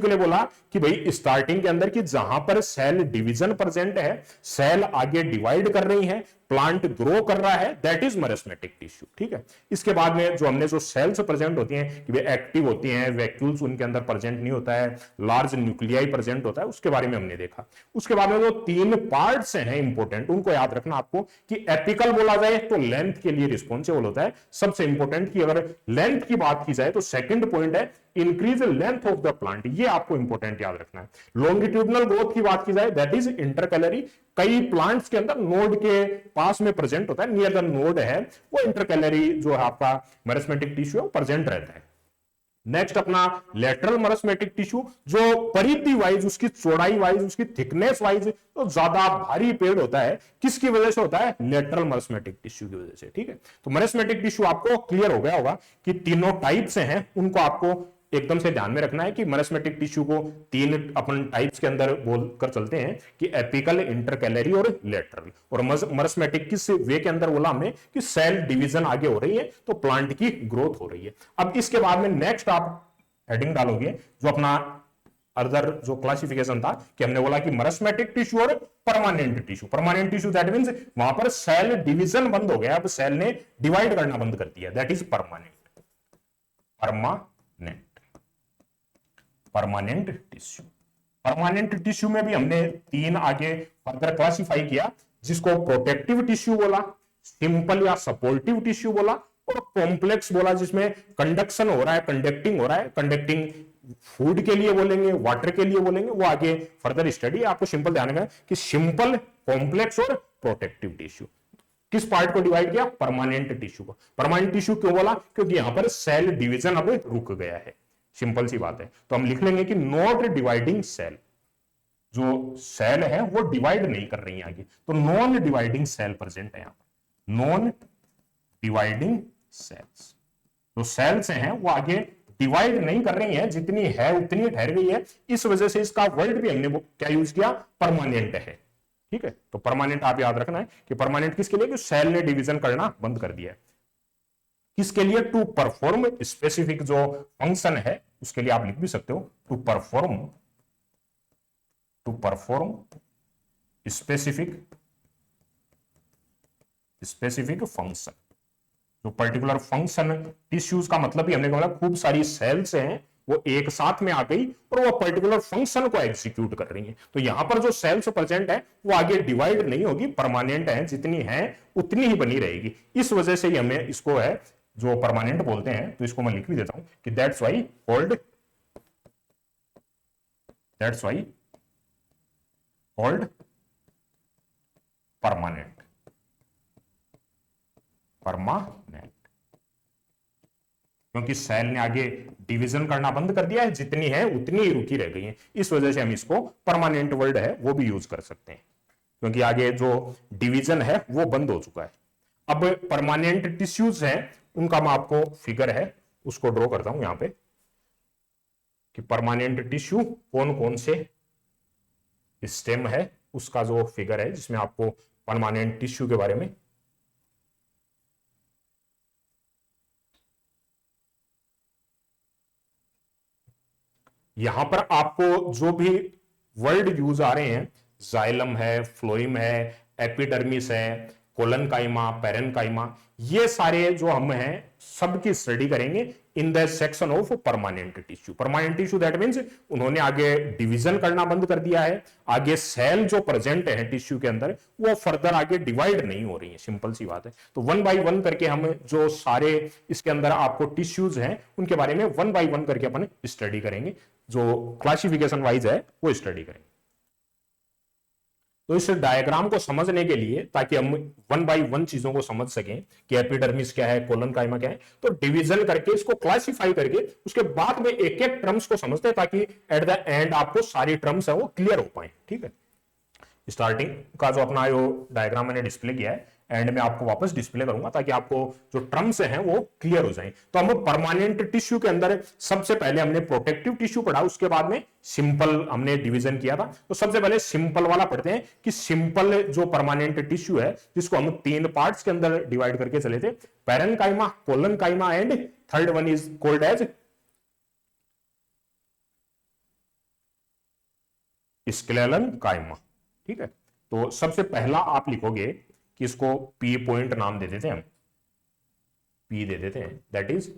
के लिए बोला कि भाई स्टार्टिंग के अंदर कि जहां पर सेल डिवीजन प्रेजेंट है, सेल आगे डिवाइड कर रही है, प्लांट ग्रो कर रहा है, दैट इज मैरेस्मेटिक टिश्यू। ठीक है, इसके बाद में जो हमने जो सेल्स प्रेजेंट होती हैं कि वे एक्टिव होती हैं, वैक्यूल्स उनके अंदर प्रेजेंट नहीं होता है, लार्ज न्यूक्लियाई प्रेजेंट होता है, उसके बारे में हमने देखा। उसके बाद में जो तीन पार्ट्स हैं इंपॉर्टेंट, उनको याद रखना आपको कि एपिकल बोला जाए तो लेंथ के लिए रिस्पॉन्सिबल होता है। सबसे इंपॉर्टेंट कि अगर लेंथ की बात की जाए तो सेकंड पॉइंट है increase length of the plant, ये आपको इंपॉर्टेंट याद रखना है। लॉन्गिट्यूडनल ग्रोथ की बात की जाए दैट इज इंटरकैलोरी, कई प्लांट्स के अंदर नोड के पास में प्रेजेंट होता है, नियर द नोड है वो इंटरकैलोरी जो है आपका मैरेस्मेटिक टिश्यू है प्रेजेंट रहता है। नेक्स्ट अपना लेटरल मैरेस्मेटिक टिश्यू, जो परिधि वाइज उसकी चौड़ाई वाइज उसकी थिकनेस वाइज तो ज्यादा भारी पेड़ होता है, किसकी वजह से होता है? लेटरल मैरेस्मेटिक टिश्यू की वजह से। ठीक है, तो मैरेस्मेटिक टिश्यू आपको क्लियर हो गया होगा कि तीनों टाइप से हैं, उनको आपको एकदम से ध्यान में रखना है कि मैरेस्मेटिक टिश्यू को तीन अपन टाइप्स के अंदर बोलकर चलते हैं कि एपिकल, इंटरकैलोरी और लेटरल। और मैरेस्मेटिक किस वे के अंदर बोला हमने कि सेल डिवीजन आगे हो रही है तो प्लांट की ग्रोथ हो रही है। अब इसके बाद में नेक्स्ट आप हेडिंग डालोगे जो अपना अदर जो क्लासिफिकेशन था कि हमने बोला कि मरस्मेटिक टिश्यू और permanent tissue. Permanent tissue that means वहां पर सेल डिवीजन बंद हो गया, अब सेल ने डिवाइड करना बंद कर दिया, that is permanent. Permanent tissue. Permanent tissue में भी हमने 3 आगे फर्दर क्लासिफाई किया, जिसको प्रोटेक्टिव टिश्यू बोला, सिंपल या सपोर्टिव टिश्यू बोला, और कॉम्प्लेक्स बोला जिसमें कंडक्शन हो रहा है, कंडक्टिंग हो रहा है। कंडक्टिंग फूड के लिए बोलेंगे, वाटर के लिए बोलेंगे, वो आगे फर्दर स्टडी। आपको सिंपल ध्यान रखना कि सिंपल, कॉम्प्लेक्स और प्रोटेक्टिव टिश्यू। किस पार्ट को डिवाइड किया? परमानेंट टिश्यू को। परमानेंट टिश्यू क्यों बोला? क्योंकि यहां पर सेल डिवीजन अब रुक गया है, सिंपल सी बात है। तो हम लिख लेंगे कि नॉट डिवाइडिंग सेल, जो सेल है वो डिवाइड नहीं कर रही है आगे, तो नॉन डिवाइडिंग सेल प्रेजेंट है यहां पर, नॉन डिवाइडिंग सेल्स। जो सेल्स हैं वो आगे डिवाइड नहीं कर रही है, जितनी है उतनी ठहर गई है। इस वजह से इसका वर्ड भी हमने क्या यूज किया? परमानेंट है। ठीक है, तो परमानेंट आप याद रखना है कि परमानेंट किसके लिए? कि सेल ने डिवीजन करना बंद कर दिया है। किसके लिए? टू परफॉर्म स्पेसिफिक जो फंक्शन है उसके लिए आप लिख भी सकते हो, टू परफॉर्म स्पेसिफिक फंक्शन। जो पर्टिकुलर फंक्शन टिश्यूज का मतलब ही हमने कहा खूब सारी सेल्स हैं वो एक साथ में आ गई और वो पर्टिकुलर फंक्शन को एग्जीक्यूट कर रही हैं। तो यहां पर जो सेल्स प्रेजेंट है वो आगे डिवाइड नहीं होगी, परमानेंट है, जितनी है उतनी ही बनी रहेगी। इस वजह से ही हमें इसको है जो परमानेंट बोलते हैं। तो इसको मैं लिख भी देता हूं कि दैट्स वाई कॉल्ड परमानेंट। क्योंकि सेल ने आगे डिवीजन करना बंद कर दिया है, जितनी है उतनी ही रुकी रह गई है। इस वजह से हम इसको परमानेंट वर्ड है वो भी यूज कर सकते हैं, क्योंकि आगे जो डिवीजन है वो बंद हो चुका है। अब परमानेंट टिश्यूज हैं, उनका मैं आपको फिगर है उसको ड्रॉ करता हूं यहां पे कि परमानेंट टिश्यू कौन कौन से स्टेम है, उसका जो फिगर है जिसमें आपको परमानेंट टिश्यू के बारे में यहां पर आपको जो भी वर्ड यूज आ रहे हैं, जाइलम है, फ्लोइम है, एपिडर्मिस है, कोलन काइमा, पेरेनकाइमा, ये सारे जो हम हैं सबकी स्टडी करेंगे in the section of permanent tissue. Permanent tissue that means उन्होंने आगे डिवीजन करना बंद कर दिया है, आगे सेल जो प्रेजेंट है टिश्यू के अंदर वो फर्दर आगे डिवाइड नहीं हो रही है, सिंपल सी बात है। तो 1 बाय 1 करके हम जो सारे इसके अंदर आपको टिश्यूज हैं उनके बारे में 1 बाय 1 करके अपन स्टडी करेंगे, जो क्लासिफिकेशन वाइज है वो स्टडी करेंगे। तो इस डायग्राम को समझने के लिए, ताकि हम 1 बाय 1 चीजों को समझ सकें कि एपिडर्मिस क्या है, कोलन काइमा क्या है, तो डिवीजन करके इसको क्लासिफाई करके उसके बाद में एक एक टर्म्स को समझते हैं, ताकि एट द एंड आपको सारी टर्म्स है वो क्लियर हो पाए। ठीक है, स्टार्टिंग का जो अपना जो डायग्राम मैंने डिस्प्ले किया है एंड में आपको वापस डिस्प्ले करूंगा, ताकि आपको जो टर्म्स हैं वो क्लियर हो जाएं। तो हम परमानेंट टिश्यू के अंदर सबसे पहले हमने प्रोटेक्टिव टिश्यू पढ़ा, उसके बाद में सिंपल हमने डिवीजन किया था। तो सबसे पहले सिंपल वाला पढ़ते हैं कि सिंपल जो परमानेंट टिश्यू है जिसको हम 3 पार्ट्स के अंदर डिवाइड करके चले थे, parenchyma, collenchyma and third one is called as sclerenchyma. ठीक है, तो सबसे पहला आप लिखोगे कि इसको पी पॉइंट नाम दे देते हैं, हम पी दे देते हैं, that is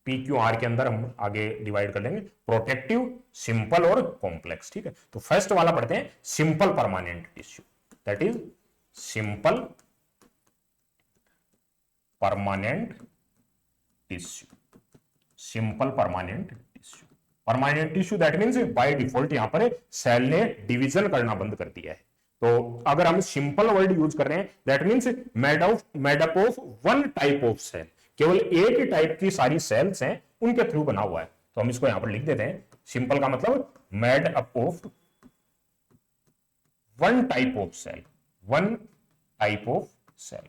P Q R के अंदर हम आगे डिवाइड कर लेंगे प्रोटेक्टिव, सिंपल और कॉम्प्लेक्स। ठीक है, तो फर्स्ट वाला पढ़ते हैं simple permanent tissue, that is simple permanent tissue. Simple permanent tissue, permanent tissue that means by default यहां पर सेल ने डिवीजन करना बंद कर दिया है। तो अगर हम सिंपल वर्ड यूज कर रहे हैं that means made up of one type of cell, केवल एक ही टाइप की सारी सेल्स हैं उनके थ्रू बना हुआ है। तो हम इसको यहां पर लिख देते हैं, सिंपल का मतलब made up of one type of cell, one type of cell,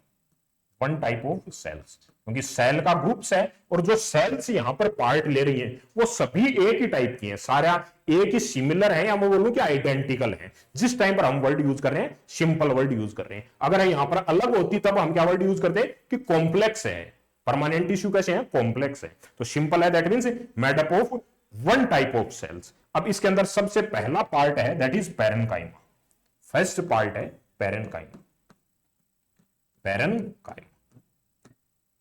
one type of cells, क्योंकि सेल का ग्रुप्स है और जो सेल्स यहां पर पार्ट ले रही हैं वो सभी एक ही टाइप की हैं, सारा एक ही सिमिलर है, या मैं बोलूं कि आइडेंटिकल है। जिस टाइम पर हम वर्ड यूज कर रहे हैं सिंपल वर्ड यूज कर रहे हैं, अगर यहां पर अलग होती तब हम क्या वर्ड यूज करते हैं कि कॉम्प्लेक्स है। परमानेंट टिश्यू कैसे है? कॉम्प्लेक्स है। तो सिंपल है that means made up of one type of cells, अब इसके अंदर सबसे पहला पार्ट है that is parenchyma. First part है पैरेनकाइमा। पैरेनकाइमा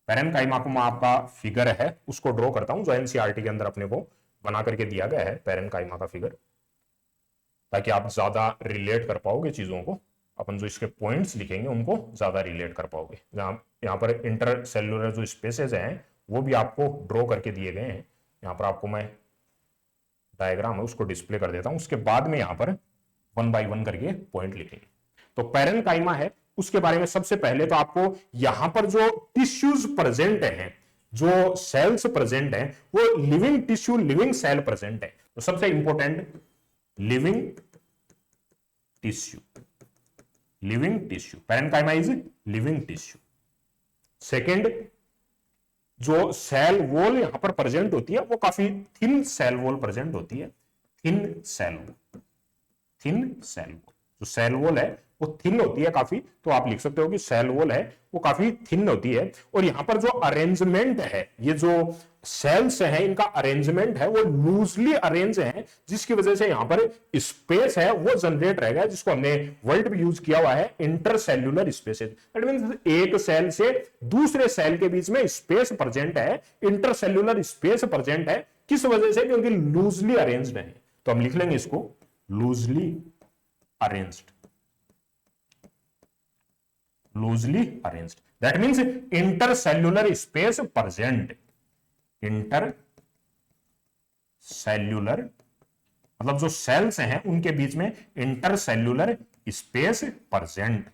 पैरेनकाइमा को मैं आपका फिगर है उसको ड्रॉ करता हूं जो एनसीईआरटी के अंदर अपने को बना करके दिया गया है पैरेनकाइमा का फिगर, ताकि आप ज्यादा रिलेट कर पाओगे चीजों को। अपन जो इसके पॉइंट्स लिखेंगे उनको ज्यादा रिलेट कर पाओगे। जहां यहाँ पर इंटर सेलुलर जो स्पेसेस हैं वो भी आपको ड्रॉ करके दिए गए हैं। यहाँ पर आपको मैं डायग्राम है उसको डिस्प्ले कर देता हूं, उसके बाद में यहाँ पर 1 बाय 1 करके पॉइंट लिखेंगे। तो पैरेनकाइमा है, उसके बारे में सबसे पहले तो आपको यहां पर जो टिश्यूज प्रेजेंट हैं, जो सेल्स प्रेजेंट हैं, वो living tissue living cell present है। तो सबसे important living tissue, living tissue, parenchyma is living tissue. Second, जो सेल वॉल यहां पर प्रेजेंट होती है वो काफी थिन सेल वॉल प्रेजेंट होती है। Thin cell wall, thin cell wall, जो सेल वॉल है वो थिन होती है काफी, तो आप लिख सकते हो कि सेल वॉल है वो काफी थिन होती है। और यहां पर जो अरेंजमेंट है, ये जो सेल्स हैं इनका अरेंजमेंट है वो लूजली अरेंज है, जिसकी वजह से यहां पर स्पेस है वो जनरेट रहेगा, जिसको हमने वर्ड भी यूज किया हुआ है इंटरसेल्युलर स्पेसेस। दैट मींस एक सेल से दूसरे सेल के बीच में स्पेस प्रेजेंट है, इंटरसेल्युलर स्पेस प्रेजेंट है। किस वजह से? क्योंकि लूजली अरेंज्ड है। तो हम लिख लेंगे इसको loosely arranged, loosely arranged, that means intercellular space present, intercellular मतलब जो सेल्स हैं उनके बीच में इंटरसेल्युलर स्पेस प्रेजेंट,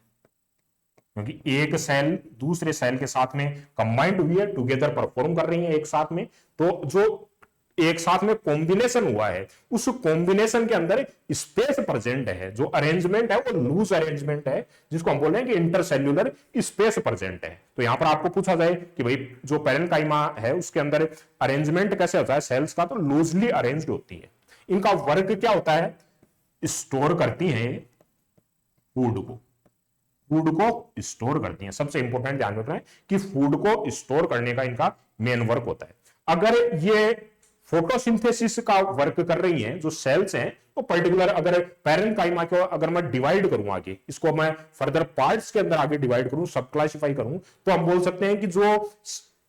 क्योंकि एक सेल दूसरे सेल के साथ में कंबाइंड हुई है, टुगेदर परफॉर्म कर रही है एक साथ में, तो जो एक साथ में कॉम्बिनेशन हुआ है उस कॉम्बिनेशन के अंदर स्पेस प्रेजेंट है। जो अरेंजमेंट है वो लूज अरेंजमेंट है, जिसको हम बोल रहे हैं कि इंटरसेल्युलर स्पेस प्रेजेंट है। तो यहां पर आपको पूछा जाए कि भाई जो पैरेनकाइमा है उसके अंदर अरेंजमेंट कैसे होता है सेल्स का, तो लूजली अरेंज्ड होती है। इनका वर्क क्या होता है? स्टोर करती है फूड को, फूड को स्टोर करती हैं। सबसे इंपॉर्टेंट ध्यान रखना है कि फूड को स्टोर करने का इनका मेन वर्क होता है। अगर ये फोटोसिंथेसिस का वर्क कर रही हैं जो सेल्स हैं, तो पर्टिकुलर अगर पैरेनकाइमा को अगर मैं डिवाइड करूं आगे, इसको मैं फर्दर पार्ट्स के अंदर आगे डिवाइड करूं, सब क्लासिफाई करूं, तो हम बोल सकते हैं कि जो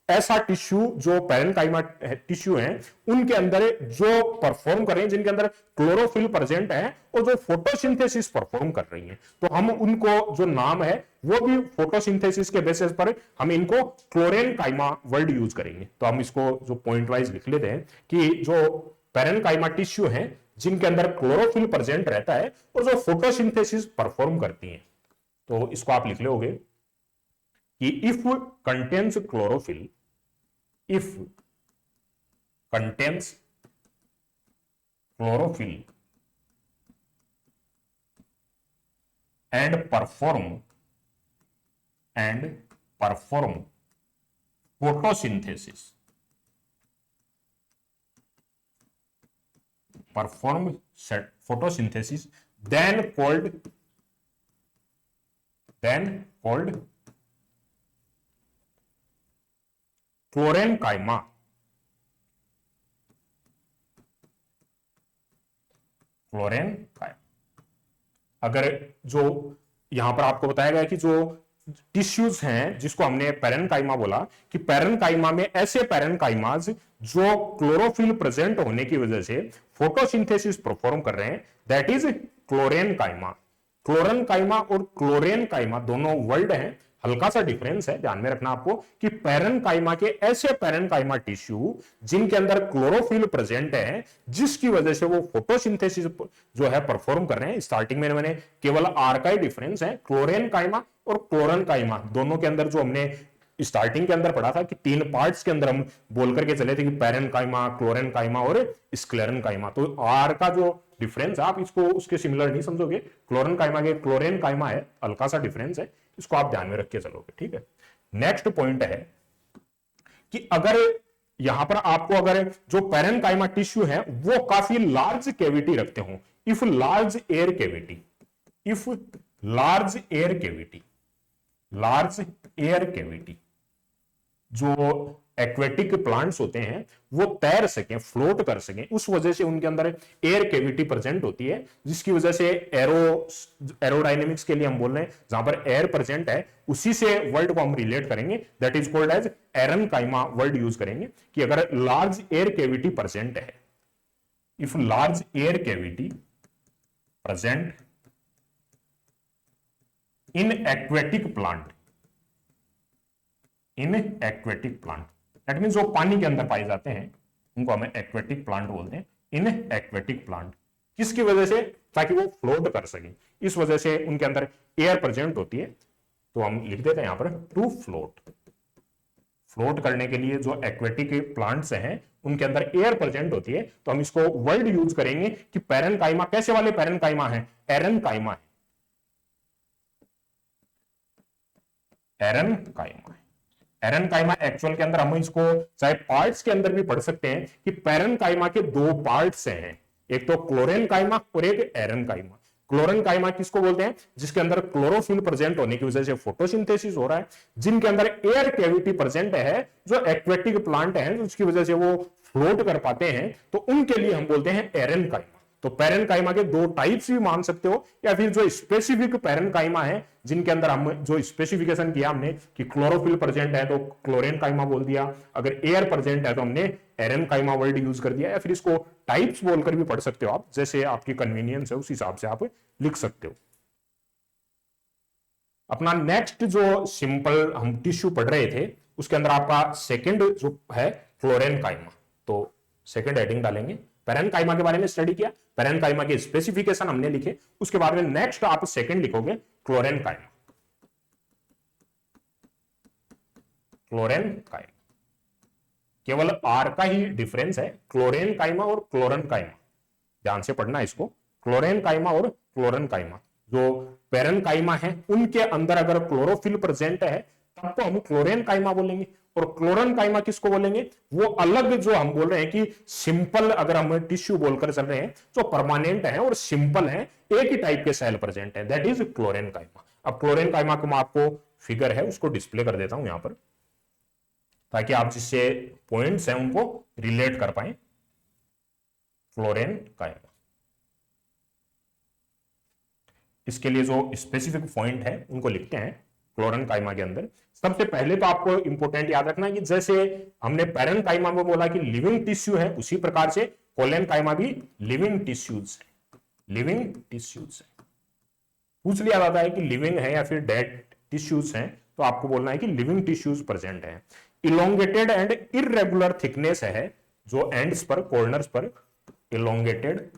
ऐसा टिश्यू जो पैरेनकाइमा टिश्यू हैं उनके अंदर जो परफॉर्म कर रहे हैं, जिनके अंदर क्लोरोफिल प्रेजेंट है और जो फोटोसिंथेसिस परफॉर्म कर रही हैं, तो हम उनको जो नाम है वो भी फोटोसिंथेसिस के बेसिस पर हम इनको क्लोरेनकाइमा वर्ड यूज करेंगे। तो हम इसको जो पॉइंट वाइज लिख लेते हैं कि जो पैरेनकाइमा टिश्यू हैं जिनके अंदर क्लोरोफिल प्रेजेंट रहता है और जो फोटोसिंथेसिस परफॉर्म करती हैं, तो इसको आप लिख लोगे कि if contains chlorophyll, if contains chlorophyll and perform photosynthesis, then called chlorenchyma. Chlorenchyma अगर जो यहां पर आपको बताया गया कि जो टिश्यूज हैं जिसको हमने पैरेनकाइमा बोला, कि पैरेनकाइमा में ऐसे पैरेनकाइमाज जो क्लोरोफिल प्रेजेंट होने की वजह से फोटोसिंथेसिस परफॉर्म कर रहे हैं, दैट इज क्लोरेनकाइमा। क्लोरेनकाइमा और क्लोरेनकाइमा दोनों वर्ड हैं, हल्का सा डिफरेंस है, ध्यान में रखना आपको कि पैरेनकाइमा के ऐसे पैरेनकाइमा टिश्यू जिनके अंदर क्लोरोफिल प्रेजेंट है, जिसकी वजह से वो फोटोसिंथेसिस जो है परफॉर्म कर रहे हैं। स्टार्टिंग में मैंने केवल आर का ही डिफरेंस है, क्लोरेनकाइमा और क्लोरेनकाइमा दोनों के अंदर जो हमने स्टार्टिंग के अंदर पढ़ा था कि 3 पार्ट्स के अंदर हम बोल करके चले थे कि पैरेनकाइमा, क्लोरेनकाइमा और स्क्लेरेनकाइमा। तो आर का जो डिफरेंस है आप इसको उसके सिमिलर नहीं समझोगे, क्लोरेनकाइमा के क्लोरेनकाइमा है, हल्का सा डिफरेंस है, इसको आप ध्यान में रख के चलोगे। ठीक है, नेक्स्ट पॉइंट है कि अगर यहां पर आपको अगर जो पैरेनकाइमा टिश्यू है वो काफी लार्ज कैविटी रखते हो, if large air cavity, if large air cavity, large air cavity, जो एक्वेटिक प्लांट्स होते हैं वो तैर सकें, फ्लोट कर सकें, उस वजह से उनके अंदर एयर कैविटी प्रेजेंट होती है, जिसकी वजह से एरोडायनेमिक्स के लिए हम बोल रहे हैं जहां पर एयर प्रेजेंट है उसी से वर्ड को हम रिलेट करेंगे, that is called as aerenchyma word use करेंगे कि अगर लार्ज एयर कैविटी प्रेजेंट है, if large air cavity present in aquatic plant, in aquatic plant that mean जो पानी के अंदर पाए जाते हैं उनको हम एक्वेटिक प्लांट बोलते हैं, इन एक्वेटिक प्लांट, किसकी वजह से, ताकि वो फ्लोट कर सके, इस वजह से उनके अंदर एयर प्रेजेंट होती है, तो हम लिख देते हैं यहां पर टू फ्लोट, फ्लोट करने के लिए जो एक्वेटिक प्लांट्स हैं उनके अंदर एयर प्रेजेंट होती है, तो हम इसको वर्ड यूज करेंगे कि पैरेनकाइमा, कैसे वाले पैरेनकाइमा है, एरनकाइमा है, एरनकाइमा है। एरनकाइमा एक्चुअल के अंदर हम इसको चाहे पार्ट्स के अंदर भी पढ़ सकते हैं कि पैरेनकाइमा के दो पार्ट्स हैं, एक तो क्लोरेनकाइमा और एक एरनकाइमा। क्लोरेनकाइमा किसको बोलते हैं, जिसके अंदर क्लोरोफिल प्रेजेंट होने की वजह से फोटोसिंथेसिस हो रहा है, जिनके अंदर एयर कैविटी प्रेजेंट है, जो एक्वेटिक प्लांट है, जिसकी वजह से वो फ्लोट कर पाते हैं, तो उनके लिए हम बोलते हैं एरनकाइमा। तो पैरेनकाइमा के दो टाइप्स भी मान सकते हो, या फिर जो स्पेसिफिक पैरेनकाइमा है जिनके अंदर हम जो स्पेसिफिकेशन किया हमने कि क्लोरोफिल प्रेजेंट है तो क्लोरेनकाइमा बोल दिया, अगर एयर प्रेजेंट है तो हमने एरनकाइमा वर्ड यूज कर दिया, या फिर इसको टाइप्स बोलकर भी पढ़ सकते हो आप, जैसे आपकी कन्वीनियंस है उस हिसाब से आप लिख सकते हो। अपना नेक्स्ट जो सिंपल हम टिश्यू पढ़ रहे थे उसके अंदर आपका सेकंड जो है क्लोरेनकाइमा, तो सेकंड हेडिंग डालेंगे, पैरेनकाइमा के बारे में स्टडी किया, पैरेनकाइमा के स्पेसिफिकेशन हमने लिखे, उसके बाद में नेक्स्ट आप सेकंड लिखोगे क्लोरेनकाइमा, क्लोरेनकाइमा, केवल आर का ही डिफरेंस है, क्लोरेनकाइमा और क्लोरेनकाइमा, ध्यान से पढ़ना इसको, क्लोरेनकाइमा और क्लोरेनकाइमा। जो पैरेनकाइमा है उनके अंदर अगर क्लोरोफिल प्रेजेंट है तब तो हम क्लोरेनकाइमा बोलेंगे, और क्लोरेनकाइमा किसको बोलेंगे, वो अलग जो हम बोल रहे हैं कि सिंपल, अगर हम टिश्यू बोलकर चल रहे हैं जो परमानेंट है और सिंपल है, एक ही टाइप के सेल प्रेजेंट है, दैट इज क्लोरेनकाइमा। अब क्लोरेनकाइमा को मैं आपको फिगर है उसको डिस्प्ले कर देता हूं यहां पर, ताकि आप जिससे पॉइंट्स हैं उनको रिलेट कर पाए। क्लोरेनकाइमा, इसके लिए जो स्पेसिफिक पॉइंट है उनको लिखते हैं क्लोरेनकाइमा के अंदर। सबसे पहले तो आपको इंपॉर्टेंट याद रखना है कि जैसे हमने पैरेनकाइमा में बोला कि लिविंग टिश्यू है, उसी प्रकार से कोलेनकाइमा भी लिविंग टिश्यूज है, लिविंग टिश्यूज है। पूछ लिया जाता है कि लिविंग है या फिर डेड टिश्यूज हैं, तो आपको बोलना है कि लिविंग टिश्यूज प्रेजेंट है। इलोंगेटेड एंड इररेगुलर थिकनेस है, जो एंड्स पर, कॉर्नर्स पर इलोंगेटेड,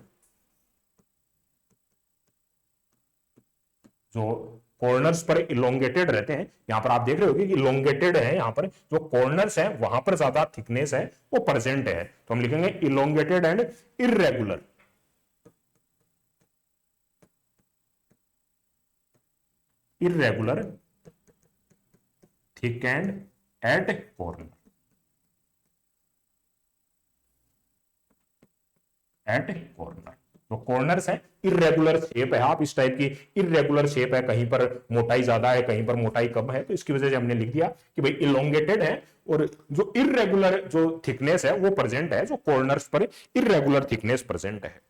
जो कॉर्नर्स पर इलोंगेटेड रहते हैं, यहां पर आप देख रहे होगे कि इलोंगेटेड है, यहां पर जो कॉर्नर्स है वहां पर ज्यादा थिकनेस है वो प्रेजेंट है, तो हम लिखेंगे elongated and irregular, irregular thick and at corner, at corner, तो कॉर्नर्स है, इरेगुलर शेप है, आप इस टाइप की इरेगुलर शेप है, कहीं पर मोटाई ज्यादा है कहीं पर मोटाई कम है, तो इसकी वजह से हमने लिख दिया कि भाई इलोंगेटेड है, और जो इरेगुलर जो थिकनेस है वो प्रेजेंट है, जो कॉर्नर्स पर इरेगुलर थिकनेस प्रेजेंट है।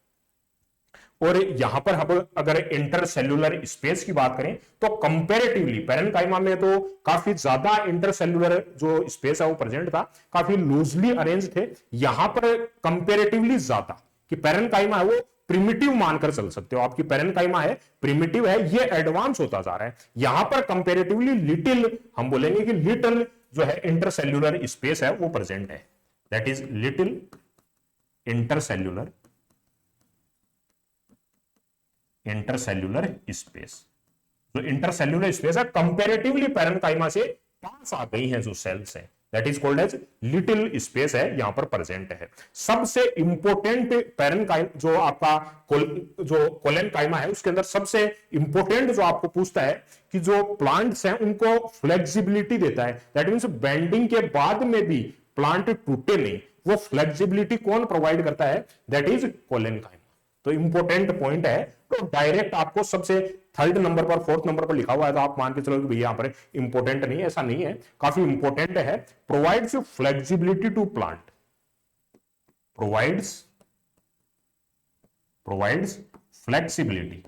और यहां पर हम अगर इंटरसेल्यूलर स्पेस की बात करें तो कंपैरेटिवली पैरेनकाइमा में तो काफी ज्यादा इंटरसेल्यूलर जो स्पेस है वो प्रेजेंट था, काफी लूजली अरेंज थे, यहां पर कंपैरेटिवली ज्यादा, कि पैरेनकाइमा है वो प्रिमिटिव मानकर चल सकते हो, आपकी पैरेनकाइमा है प्रिमिटिव है, ये एडवांस होता जा रहा है, यहां पर कंपैरेटिवली लिटिल, हम बोलेंगे कि लिटिल जो है इंटरसेल्यूलर स्पेस है वो प्रेजेंट है, that is little intercellular, intercellular space, जो इंटरसेल्यूलर स्पेस है कंपैरेटिवली पैरेनकाइमा से पास आ गई हैं जो सेल्स हैं, that is called as little space है, यहां पर प्रेजेंट है। सबसे इंपोर्टेंट पैरेनकाइमा जो आपका जो कोलेनकाइमा है उसके अंदर सबसे इंपोर्टेंट जो आपको पूछता है कि जो प्लांट्स हैं उनको फ्लेक्सिबिलिटी देता है, दैट मींस बेंडिंग के बाद में भी प्लांट टूटे नहीं, वो फ्लेक्सिबिलिटी कौन प्रोवाइड करता है, दैट इज कोलेनकाइमा। तो इंपॉर्टेंट पॉइंट है, तो डायरेक्ट आपको सबसे थर्ड नंबर पर फोर्थ नंबर पर लिखा हुआ है तो आप मान के चलो कि भैया यहां पर इंपॉर्टेंट नहीं है, ऐसा नहीं है, काफी इंपॉर्टेंट है। Provides flexibility to plant, provides flexibility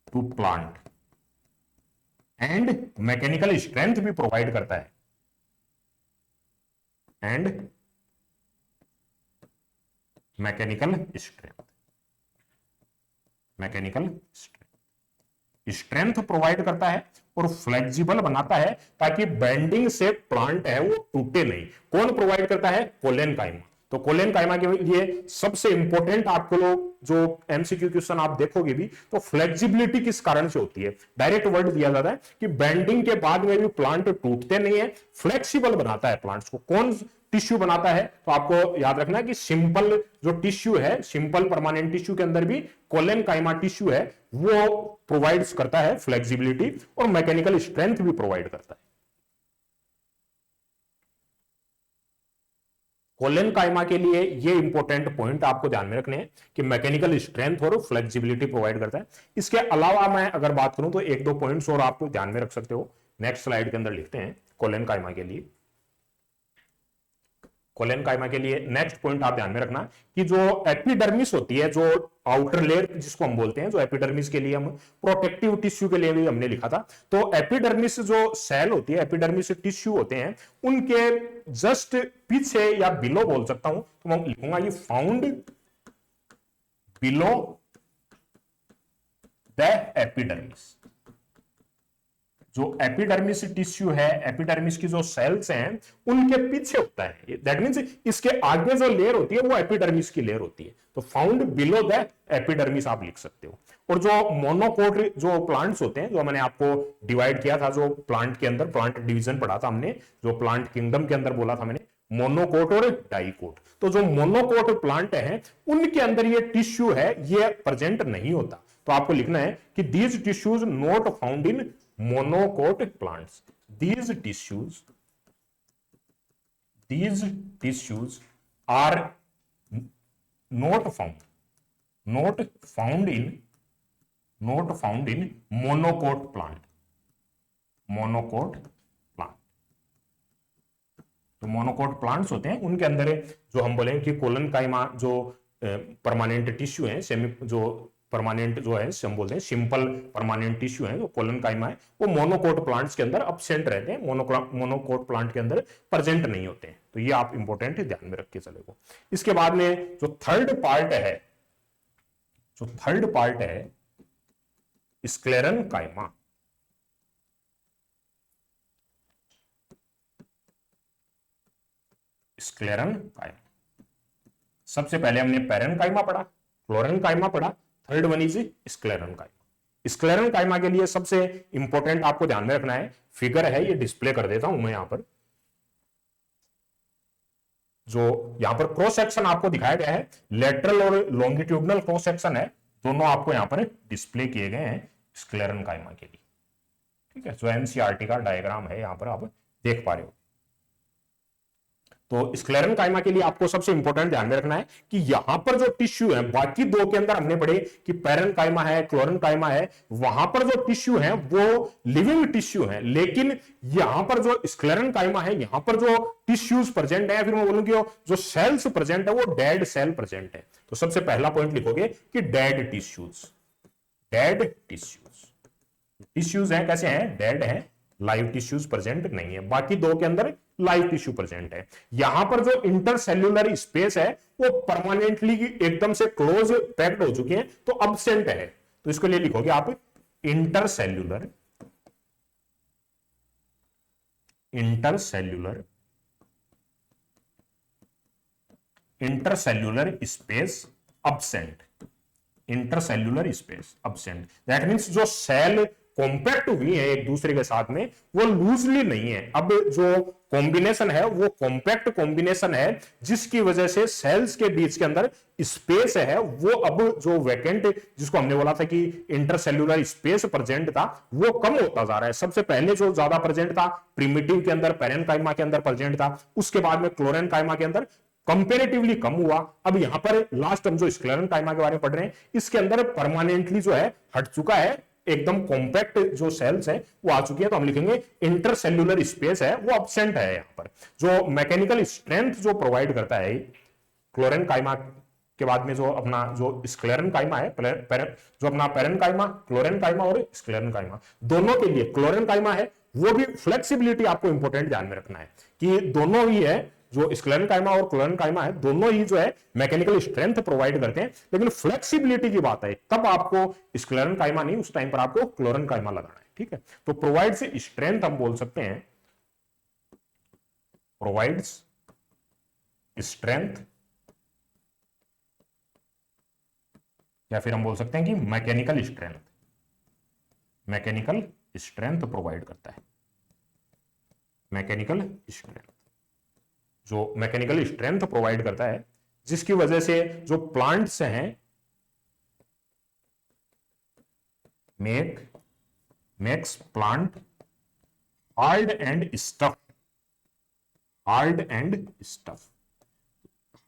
to plant and mechanical strength भी प्रोवाइड करता है, and mechanical strength, strength provide करता है और फ्लेक्सिबल बनाता है ताकि बेंडिंग से प्लांट है वो टूटे नहीं। कौन प्रोवाइड करता है? कोलेन काइमा। तो कोलेन काइमा के लिए सबसे इंपॉर्टेंट आपको लोग जो एमसीक्यू क्वेश्चन आप देखोगे भी, तो फ्लेक्सिबिलिटी किस कारण से होती है, डायरेक्ट वर्ड दिया जाता है कि बेंडिंग के बाद में भी प्लांट टूटते नहीं है, फ्लेक्सिबल बनाता है प्लांट्स को। कौन टिश्यू बनाता है? तो आपको याद रखना है कि सिंपल जो टिश्यू है, सिंपल परमानेंट टिश्यू के अंदर भी कोलेन काइमा टिश्यू है वो प्रोवाइड्स करता है फ्लेक्सिबिलिटी और मैकेनिकल स्ट्रेंथ भी प्रोवाइड करता है। कोलेन काइमा के लिए ये इंपॉर्टेंट पॉइंट आपको ध्यान में रखने हैं कि मैकेनिकल स्ट्रेंथ और फ्लेक्सिबिलिटी प्रोवाइड करता है। इसके अलावा मैं अगर बात करूं तो एक दो पॉइंट्स और आपको ध्यान में रख सकते हो। नेक्स्ट स्लाइड के अंदर लिखते हैं कोलेन काइमा के लिए। कोलेन काइमा के लिए नेक्स्ट पॉइंट आप ध्यान में रखना कि जो एपिडर्मिस होती है, जो आउटर लेयर जिसको हम बोलते हैं, जो एपिडर्मिस के लिए हम प्रोटेक्टिव टिश्यू के लिए भी हमने लिखा था, तो एपिडर्मिस जो सेल होती है, एपिडर्मिस टिश्यू होते हैं, उनके जस्ट पीछे या बिलो बोल सकता हूं, तो मैं लिखूंगा ये फाउंड बिलो द एपिडर्मिस। जो एपिडर्मिस टिश्यू है, एपिडर्मिस की जो सेल्स हैं उनके पीछे होता है, दैट मींस इसके आगे जो लेयर होती है वो एपिडर्मिस की लेयर होती है, तो फाउंड बिलो द एपिडर्मिस आप लिख सकते हो। और जो मोनोकोट जो प्लांट्स होते हैं, जो मैंने आपको डिवाइड किया था, जो प्लांट के अंदर प्लांट डिवीजन पढ़ा था हमने, जो प्लांट किंगडम के अंदर बोला था मैंने, मोनोकोट और डाइकोट, तो जो मोनोकोट प्लांट है उनके अंदर ये टिश्यू है ये प्रेजेंट नहीं होता। तो आपको लिखना है कि these tissues not found in monocot plants, these tissues are not found in monocot plant, तो मोनोकोट प्लांट्स होते हैं उनके अंदर जो हम बोलेंगे कि कोलन काइमा जो परमानेंट टिश्यू है, सेमी जो परमानेंट जो है हम बोलते हैं सिंपल परमानेंट टिश्यू है, जो कोलन काइमा है, वो मोनोकोट प्लांट्स के अंदर अब्सेंट रहते हैं, मोनोकोट प्लांट के अंदर प्रेजेंट नहीं होते हैं। तो ये आप इंपॉर्टेंट ध्यान में रख के चलेगा। इसके बाद में जो थर्ड पार्ट है स्क्लेरन काइमा। स्क्लेरन काइमा, सबसे पहले हमने पैरन काइमा पढ़ा, क्लोरन काइमा पढ़ा, थर्ड वन इज स्क्लेरन काइमा। स्क्लेरन काइमा के लिए सबसे इंपॉर्टेंट आपको ध्यान में रखना है, फिगर है ये डिस्प्ले कर देता हूं मैं यहां पर, जो यहां पर क्रॉस सेक्शन आपको दिखाया गया है, लेटरल और लॉन्गिट्यूडनल क्रॉस सेक्शन है, दोनों आपको यहां पर डिस्प्ले किए गए हैं स्क्लेरन काइमा के लिए। ठीक है, जो एनसीईआरटी का डायग्राम है यहां पर आप देख पा रहे हो। तो स्क्लेरन काइमा के लिए आपको सबसे इंपॉर्टेंट ध्यान में रखना है कि यहां पर जो टिश्यू है, बाकी दो के अंदर हमने पढ़े कि पैरन काइमा है, क्लोरन काइमा है, वहां पर जो टिश्यू है वो लिविंग टिश्यू है, लेकिन यहां पर जो स्क्लेरन काइमा है, यहां पर जो टिश्यूज प्रेजेंट है, फिर मैं बोलूंगी जो सेल्स प्रेजेंट है वो डेड सेल प्रेजेंट है। तो सबसे पहला पॉइंट लिखोगे कि डेड टिश्यूज टिश्यूज है, कैसे हैं? डेड है, लाइव टिश्यूज प्रेजेंट नहीं है। बाकी दो के अंदर लाइव टिश्यू प्रेजेंट है। यहां पर जो इंटरसेल्यूलर स्पेस है वो परमानेंटली एकदम से क्लोज पैक्ड हो चुके हैं, तो अब्सेंट है। तो इसके लिए लिखोगे आप intercellular space absent, that means जो सेल कॉम्पैक्ट हुई है एक दूसरे के साथ में, वो लूजली नहीं है। अब जो कॉम्बिनेशन है वो कॉम्पैक्ट कॉम्बिनेशन है, जिसकी वजह से सेल्स के बीच के अंदर स्पेस है वो अब जो वैकेंट, जिसको हमने बोला था कि इंटरसेल्यूलर स्पेस प्रेजेंट था, वो कम होता जा रहा है। सबसे पहले जो ज्यादा प्रेजेंट था प्रिमिटिव के अंदर, पैरेनकाइमा के अंदर प्रेजेंट था, उसके बाद में क्लोरेनकाइमा के अंदर कंपेरेटिवली कम हुआ। अब यहां पर लास्ट हम जो स्क्लेरेनकाइमा के बारे में पढ़ रहे हैं, इसके अंदर परमानेंटली जो है हट चुका है, एकदम कॉम्पैक्ट जो सेल्स है वो आ चुकी है। तो हम लिखेंगे इंटरसेल्यूलर स्पेस है वो एब्सेंट है। यहां पर जो मैकेनिकल स्ट्रेंथ जो प्रोवाइड करता है क्लोरेनकाइमा के बाद में जो अपना जो स्क्लेरेनकाइमा है, जो अपना पैरेनकाइमा, क्लोरेनकाइमा और स्क्लेरेनकाइमा, दोनों के लिए क्लोरेनकाइमा है वो भी फ्लेक्सिबिलिटी आपको इंपॉर्टेंट ध्यान में रखना है कि दोनों ही है, जो स्क्लेरेनकाइमा और क्लोरेनकाइमा है, दोनों ही जो है मैकेनिकल स्ट्रेंथ प्रोवाइड करते हैं, लेकिन फ्लेक्सिबिलिटी की बात है तब आपको स्क्लेरेनकाइमा नहीं, उस टाइम पर आपको क्लोरेनकाइमा लगाना है। ठीक है, तो प्रोवाइड्स स्ट्रेंथ हम बोल सकते हैं, प्रोवाइड्स स्ट्रेंथ, या फिर हम बोल सकते हैं कि mechanical strength, mechanical strength provide करता है। मैकेनिकल स्ट्रेंथ, जो मैकेनिकल स्ट्रेंथ प्रोवाइड करता है, जिसकी वजह से जो प्लांट्स हैं makes plant hard and stuff, hard and stuff,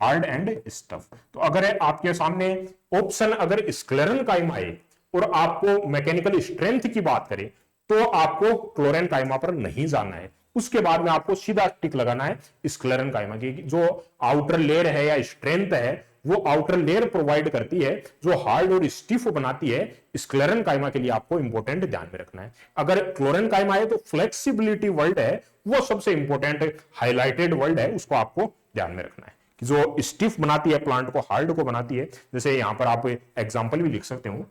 hard and stuff. तो अगर आपके सामने ऑप्शन अगर स्क्लेरेनकाइमा है और आपको मैकेनिकल स्ट्रेंथ की बात करें, तो आपको क्लोरेनकाइमा पर नहीं जाना है, उसके बाद में आपको सीधा टिक लगाना है स्क्लेरेनकाइमा की। जो आउटर लेयर है या स्ट्रेंथ है वो आउटर लेयर प्रोवाइड करती है, जो हार्ड और स्टिफ बनाती है, स्क्लेरेनकाइमा के लिए आपको इंपॉर्टेंट ध्यान में रखना है। अगर क्लोरेनकाइमा है तो फ्लेक्सिबिलिटी वर्ड है वो सबसे इंपॉर्टेंट हाईलाइटेड वर्ड है, उसको आपको ध्यान में रखना है कि जो स्टिफ बनाती है प्लांट को, हार्ड को बनाती है। जैसे यहां पर आप एग्जाम्पल भी लिख सकते हो,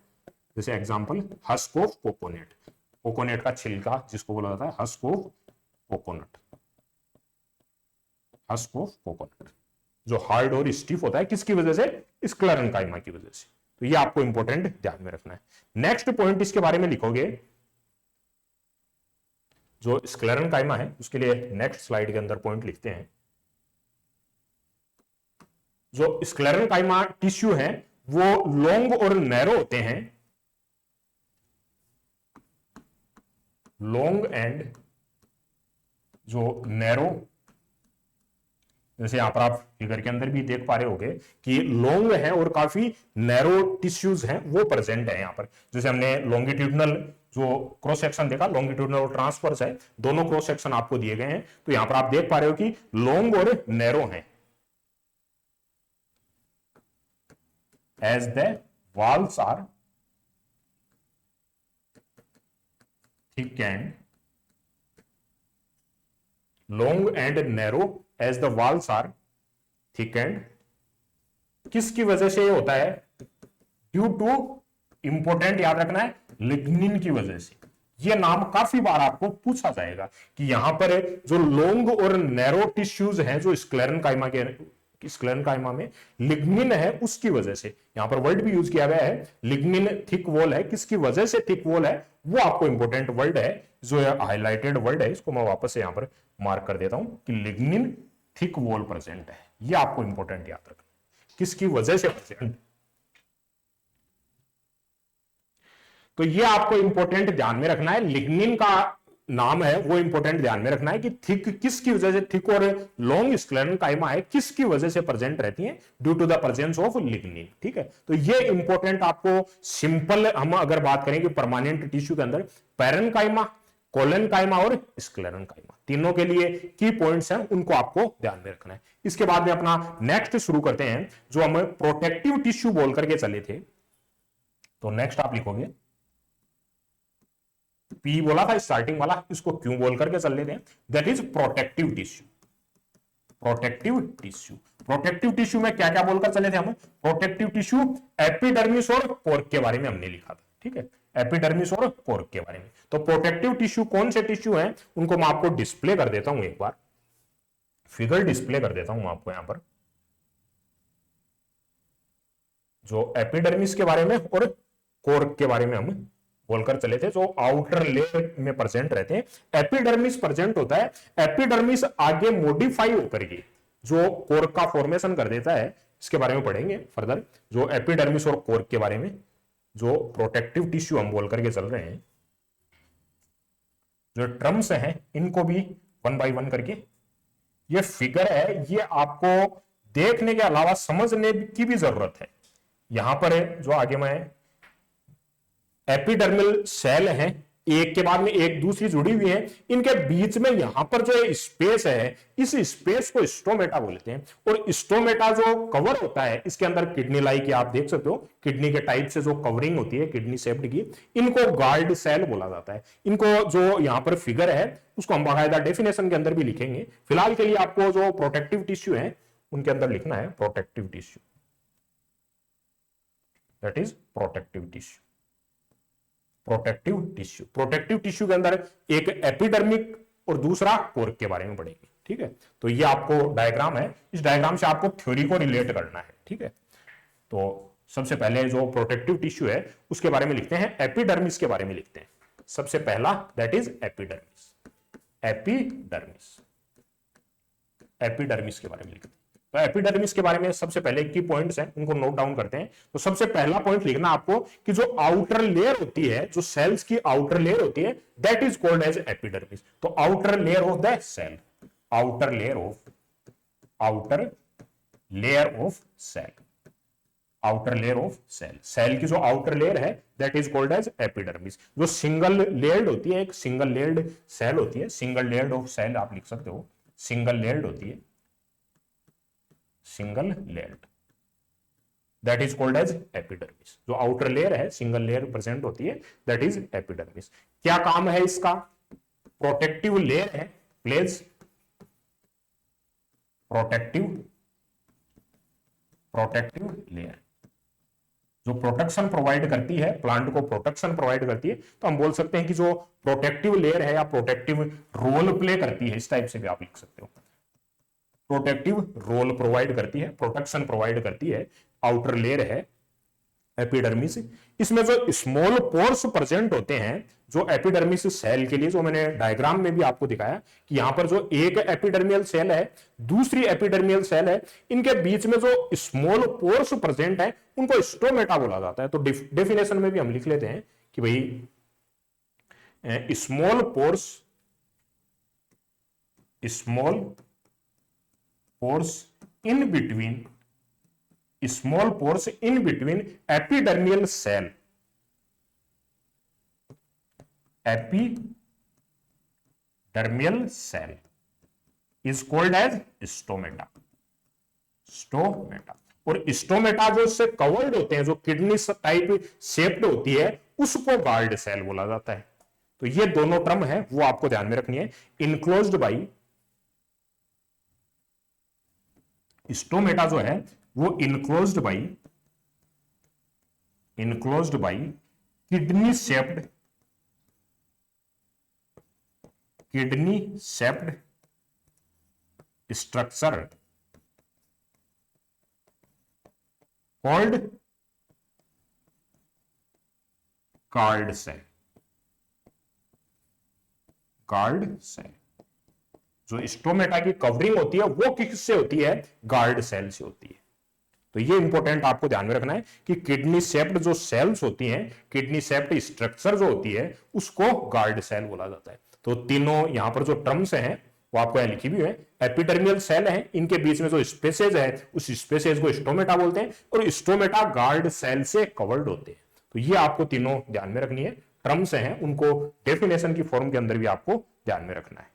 जैसे example husk of coconut, coconut का छिलका जिसको बोला जाता है husk of coconut, husk of coconut, जो हार्ड और स्टिफ होता है, किसकी वजह से? स्क्लेरेनकाइमा की वजह से। तो ये आपको इंपॉर्टेंट ध्यान में रखना है। नेक्स्ट पॉइंट इसके बारे में लिखोगे, जो स्क्लेरेनकाइमा है उसके लिए नेक्स्ट स्लाइड के अंदर पॉइंट लिखते हैं। जो स्क्लेरेनकाइमा टिश्यू है वो लॉन्ग और नैरो होते हैं, लॉन्ग एंड जो नैरो, जैसे यहां पर आप फिगर के अंदर भी देख पा रहे होंगे कि लॉन्ग है और काफी नैरो टिश्यूज हैं वो प्रेजेंट है यहां पर। जैसे हमने लॉन्गिट्यूडनल जो क्रॉस सेक्शन देखा, लॉन्गिट्यूडनल और ट्रांसवर्स है, दोनों क्रॉस सेक्शन आपको दिए गए हैं। तो यहां पर आप देख पा रहे हो कि लॉन्ग और नैरो हैं। As the walls are thick and, long and narrow as the walls are thick and, किसकी वजह से ये होता है? ड्यू टू, इंपॉर्टेंट याद रखना है, लिग्निन की वजह से। ये नाम काफी बार आपको पूछा जाएगा कि यहां पर जो लॉन्ग और नैरो टिश्यूज हैं जो स्क्लेरेनकाइमा में लिग्निन है, उसकी वजह से यहां पर वर्ड भी यूज किया गया है, लिग्निन थिक वॉल है, किसकी वजह से थिक वॉल है वो आपको इंपॉर्टेंट वर्ड है, जो हाईलाइटेड वर्ड है, इसको मैं वापस से यहां पर मार्क कर देता हूं कि लिग्निन थिक वॉल प्रेजेंट है। ये आपको इंपॉर्टेंट याद रखना, किसकी वजह से प्रेजेंट। तो ये आपको इंपॉर्टेंट ध्यान में रखना है, लिग्निन का नाम है वो इंपॉर्टेंट ध्यान में रखना है कि थिक किसकी वजह से, थिक और लॉन्ग स्क्लेरेनकाइमा है किसकी वजह से प्रेजेंट रहती है? Due to the presence of lignin. ठीक है, तो ये इंपॉर्टेंट आपको सिंपल, हम अगर बात करें कि परमानेंट टिश्यू के अंदर पैरेनकाइमा, कोलेनकाइमा और स्क्लेरेनकाइमा, तीनों के लिए की पॉइंट्स हैं, उनको आपको ध्यान में रखना है। इसके बाद में अपना नेक्स्ट शुरू करते हैं, जो हम प्रोटेक्टिव टिश्यू बोल करके चले थे। तो नेक्स्ट आप लिखोगे, पी बोला था स्टार्टिंग वाला, इसको क्यों बोल करके चल लेते हैं, that is protective tissue. Protective tissue, protective tissue में क्या क्या बोलकर चले थे हम? प्रोटेक्टिव टिश्यू एपिडर्मिस और कोर्क के बारे में हमने लिखा था। ठीक है, एपिडर्मिस और कोर्क के बारे में। तो प्रोटेक्टिव टिश्यू कौन से टिश्यू हैं, उनको मैं आपको डिस्प्ले कर देता हूं, एक बार फिगर डिस्प्ले कर देता हूं आपको यहां पर, जो एपिडर्मिस के बारे में और कोर्क के बारे में हम बोलकर चले थे, जो आउटर लेयर में प्रेजेंट रहते हैं। एपिडर्मिस प्रेजेंट होता है, एपिडर्मिस आगे मॉडिफाई होकर के जो कोर्क का फॉर्मेशन कर देता है, इसके बारे में पढ़ेंगे फर्दर, जो एपिडर्मिस और कोर्क के बारे में, जो प्रोटेक्टिव टिश्यू हम बोल करके चल रहे हैं। जो टर्म्स हैं इनको भी वन बाय वन करके, ये फिगर है, ये आपको देखने के अलावा समझने की भी जरूरत है। यहां पर है जो आगे में एपिडर्मल सेल है, एक के बाद में एक दूसरी जुड़ी हुई है, इनके बीच में यहां पर जो स्पेस है, इस स्पेस को स्टोमेटा बोलते हैं। और स्टोमेटा जो कवर होता है, इसके अंदर किडनी लाई की आप देख सकते हो, किडनी के टाइप से जो कवरिंग होती है किडनी शेप्ड की, इनको गार्ड सेल बोला जाता है। इनको जो यहां पर फिगर है उसको हम बाकायदा डेफिनेशन के अंदर भी लिखेंगे। फिलहाल के लिए आपको जो प्रोटेक्टिव टिश्यू है उनके अंदर लिखना है protective tissue, that is protective tissue. Protective tissue, protective tissue के अंदर एक एपिडर्मिक और दूसरा कोर्क के बारे में पढ़ेंगे, ठीक है। तो ये आपको डायग्राम है, इस डायग्राम से आपको थ्योरी को रिलेट करना है, ठीक है। तो सबसे पहले जो प्रोटेक्टिव टिश्यू है उसके बारे में लिखते हैं, एपिडर्मिस के बारे में लिखते हैं। सबसे पहला that is epidermis, epidermis, epidermis के बारे में लिखते हैं। तो एपिडर्मिस के बारे में सबसे पहले की पॉइंट्स हैं, उनको नोट डाउन करते हैं। तो सबसे पहला पॉइंट लिखना आपको कि जो आउटर लेयर होती है, जो सेल्स की आउटर लेयर होती है, that is called as epidermis. तो outer layer of the cell, outer layer of, outer layer of cell, outer layer of cell, cell की जो आउटर लेयर है that is called as epidermis. जो single layered होती है, एक single layered cell होती है, सिंगल लेयर्ड ऑफ सेल आप लिख सकते हो, सिंगल लेयर्ड होती है, single layered, that is called as epidermis. जो आउटर लेयर है, सिंगल लेयर प्रेजेंट होती है, दैट इज एपिडर्मिस। क्या काम है इसका? प्रोटेक्टिव लेयर है, प्लेज प्रोटेक्टिव, प्रोटेक्टिव लेयर जो प्रोटेक्शन प्रोवाइड करती है, प्लांट को प्रोटेक्शन प्रोवाइड करती है। तो हम बोल सकते हैं कि जो प्रोटेक्टिव लेयर है या प्रोटेक्टिव रोल प्ले करती है, इस टाइप से भी आप लिख सकते हो, प्रोटेक्टिव रोल प्रोवाइड करती है, प्रोटेक्शन प्रोवाइड करती है, आउटर लेयर है एपिडर्मिस। इसमें जो स्मॉल पोर्स प्रेजेंट होते हैं, जो एपिडर्मिस सेल के लिए, जो मैंने डायग्राम में भी आपको दिखाया कि यहां पर जो एक एपिडर्मियल सेल है, दूसरी एपिडर्मियल सेल है, इनके बीच में जो स्मॉल पोर्स प्रेजेंट है उनको स्टोमेटा बोला जाता है। तो डेफिनेशन में भी हम लिख लेते हैं कि भाई small pores, small pores in between, small pores in between epidermal cell, epidermal cell is called as stomata, stomata। और स्टोमेटा जो इससे कवर्ड होते हैं, जो किडनी टाइप शेप्ड होती है, उसको गार्ड सेल बोला जाता है। तो ये दोनों टर्म है वो आपको ध्यान में रखनी है। इनक्लोज्ड बाई, स्टोमेटा जो है वो enclosed by, enclosed by kidney shaped, kidney shaped structure called guard cell, guard cell. जो स्टोमेटा की कवरिंग होती है वो किससे होती है? गार्ड सेल से होती है। तो ये इंपॉर्टेंट आपको ध्यान में रखना है कि किडनी शेप्ड जो सेल्स होती हैं, किडनी शेप्ड स्ट्रक्चर जो होती है, उसको गार्ड सेल बोला जाता है। तो तीनों यहां पर जो टर्म्स हैं वो आपको यहां लिखी भी है। एपिडर्मियल सेल है, इनके बीच में जो स्पेसेज है उस स्पेसेज को स्टोमेटा बोलते हैं, और स्टोमेटा गार्ड सेल से कवर्ड होते हैं। तो ये आपको तीनों ध्यान में रखनी है, टर्म्स हैं, उनको डेफिनेशन की फॉर्म के अंदर भी आपको ध्यान में रखना है।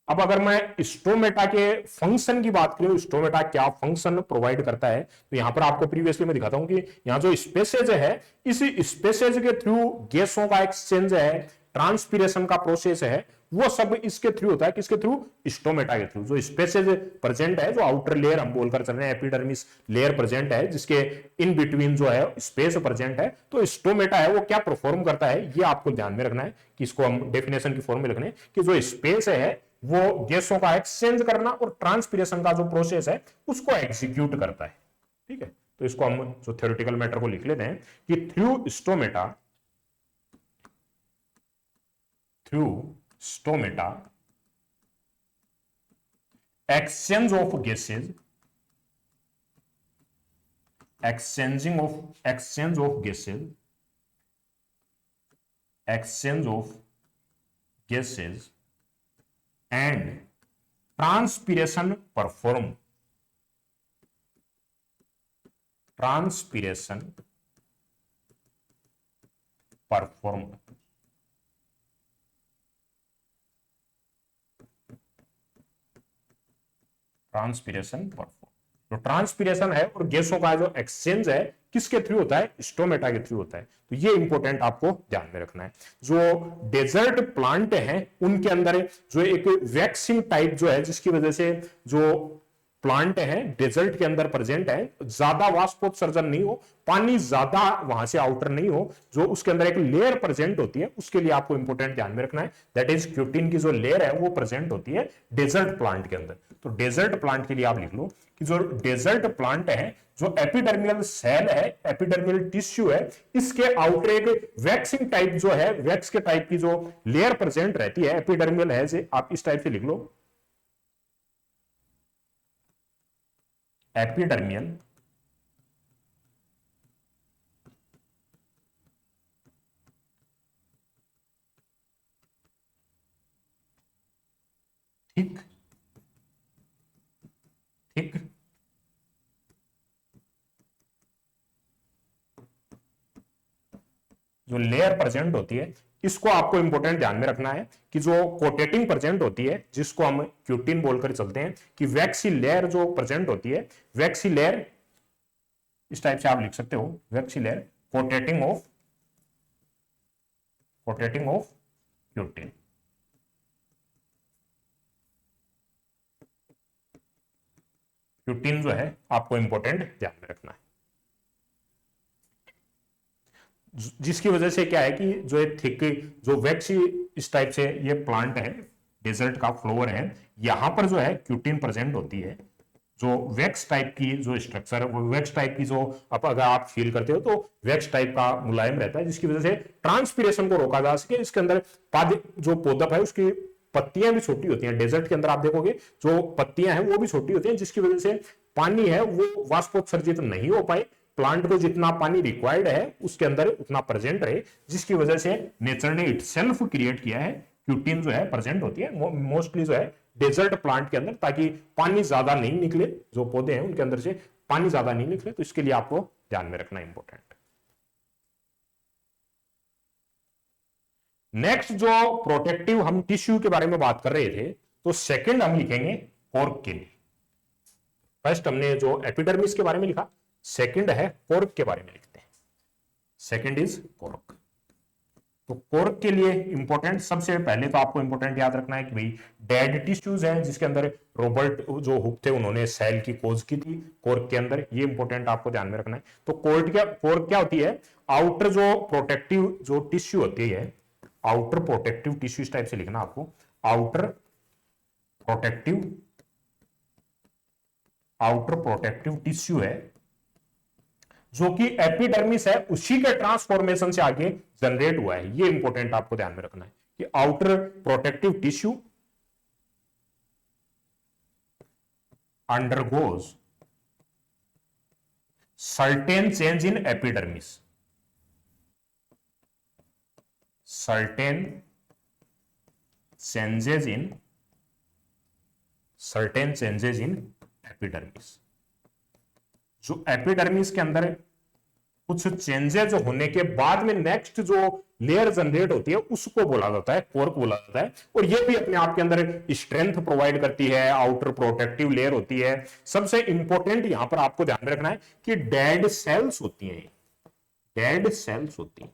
अब अगर मैं स्टोमेटा के फंक्शन की बात करूं, स्टोमेटा क्या फंक्शन प्रोवाइड करता है, तो यहां पर आपको प्रीवियसली मैं दिखाता हूं कि यहां जो स्पेसेज है, इस स्पेसेज के थ्रू गैसों का एक्सचेंज है, ट्रांसपीरेशन का प्रोसेस है, वो सब इसके थ्रू होता है। किसके थ्रू? स्टोमेटा के थ्रू। जो स्पेसेज प्रेजेंट है, जो आउटर लेयर हम बोलकर चल रहे हैं, एपिडर्मिस लेयर प्रेजेंट है, जिसके इन बिटवीन जो है स्पेस प्रेजेंट है, तो स्टोमेटा है वो क्या परफॉर्म करता है, ये आपको ध्यान में रखना है कि इसको हम डेफिनेशन की फॉर्म में लिखने कि जो स्पेस है वो गैसों का एक्सचेंज करना और ट्रांसपीरेशन का जो प्रोसेस है उसको एग्जीक्यूट करता है। ठीक है, तो इसको हम जो थ्योरेटिकल मैटर को लिख लेते हैं कि through stomata exchange of gases exchange of gases and transpiration perform transpiration perform. जो ट्रांसपिरेशन है और गैसों का जो एक्सचेंज है किसके थ्रू होता है, स्टोमेटा के थ्रू होता है। तो ये इंपॉर्टेंट आपको ध्यान में रखना है। जो डेजर्ट प्लांट है उनके अंदर जो एक वैक्सिंग टाइप जो है, जिसकी वजह से जो प्लांट है डेजर्ट के अंदर प्रेजेंट है, ज्यादा वाष्पोत्सर्जन नहीं हो, पानी ज्यादा वहां से आउटर नहीं हो, जो उसके अंदर एक लेयर प्रेजेंट होती है, उसके लिए आपको इंपॉर्टेंट ध्यान में रखना है। दैट इज क्यूटिन की जो लेयर है वो प्रेजेंट होती है डेजर्ट प्लांट के अंदर। तो डेजर्ट प्लांट के लिए आप लिख लो कि जो डेजर्ट प्लांट है, जो एपिडर्मियल सेल है, एपिडर्मियल टिश्यू है, इसके आउटर एक वैक्सिंग टाइप जो है, वैक्स के टाइप की जो लेयर प्रेजेंट रहती है, एपिडर्मियल है, से आप इस टाइप से लिख लो, एपिडर्मियल ठीक ठीक जो लेयर प्रेजेंट होती है, इसको आपको इंपॉर्टेंट ध्यान में रखना है कि जो कोटेटिंग प्रेजेंट होती है, जिसको हम क्यूटिन बोलकर चलते हैं, कि वैक्सी लेयर जो प्रेजेंट होती है, वैक्सी लेयर इस टाइप से आप लिख सकते हो, waxy layer coating of cutin. Cutin जो है आपको इंपॉर्टेंट ध्यान में रखना है, जिसकी वजह से क्या है कि जो थिक जो वैक्सी इस टाइप से ये प्लांट है, डेजर्ट का फ्लोवर है, यहां पर जो है क्यूटिन प्रेजेंट होती है, जो वैक्स टाइप की जो स्ट्रक्चर है, वो वैक्स टाइप की जो अगर आप फील करते हो तो वैक्स टाइप का मुलायम रहता है, जिसकी वजह से ट्रांसपीरेशन को रोका जा सके। इसके अंदर जो पौधा है उसकी पत्तियां भी छोटी होती हैं, डेजर्ट के अंदर आप देखोगे जो पत्तियां हैं वो भी छोटी होती हैं, जिसकी वजह से पानी है वो वाष्पोत्सर्जित नहीं हो पाए, प्लांट को जितना पानी रिक्वायर्ड है उसके अंदर उतना प्रेजेंट रहे, जिसकी वजह से नेचर ने इटसेल्फ क्रिएट किया है, क्यूटिन जो है प्रेजेंट होती है मोस्टली जो है डेजर्ट प्लांट के अंदर, ताकि पानी ज्यादा नहीं निकले, जो पौधे हैं उनके अंदर से पानी ज्यादा नहीं निकले। तो इसके लिए आपको ध्यान में रखना इंपॉर्टेंट। नेक्स्ट जो प्रोटेक्टिव हम टिश्यू के बारे में बात कर रहे थे, तो सेकंड हम लिखेंगे कॉर्क के लिए। फर्स्ट हमने जो एपिडर्मिस के बारे में लिखा, सेकंड है कॉर्क के बारे में लिखते हैं। Second is cork. तो कॉर्क के लिए इंपॉर्टेंट, सबसे पहले तो आपको इंपॉर्टेंट याद रखना है कि भाई डेड टिश्यूज हैं, जिसके अंदर रॉबर्ट जो हुक थे उन्होंने सेल की खोज की थी कॉर्क के अंदर, ये इंपॉर्टेंट आपको ध्यान में रखना है। तो कॉर्क क्या होती है, आउटर जो प्रोटेक्टिव जो टिश्यू होती है, आउटर प्रोटेक्टिव टिश्यू इस टाइप से लिखना आपको, आउटर प्रोटेक्टिव टिश्यू है, जो कि एपिडर्मिस है उसी के ट्रांसफॉर्मेशन से आगे जनरेट हुआ है। ये इंपॉर्टेंट आपको ध्यान में रखना है कि outer protective tissue undergoes certain change in epidermis, certain changes in epidermis. जो एपिडर्मिस के अंदर कुछ चेंजेस होने के बाद में नेक्स्ट जो लेयर जनरेट होती है उसको बोला जाता है कॉर्क बोला जाता है, और ये भी अपने आप के अंदर स्ट्रेंथ प्रोवाइड करती है, आउटर प्रोटेक्टिव लेयर होती है। सबसे इंपॉर्टेंट यहां पर आपको ध्यान में रखना है कि डेड सेल्स होती हैं, डेड सेल्स होती हैं।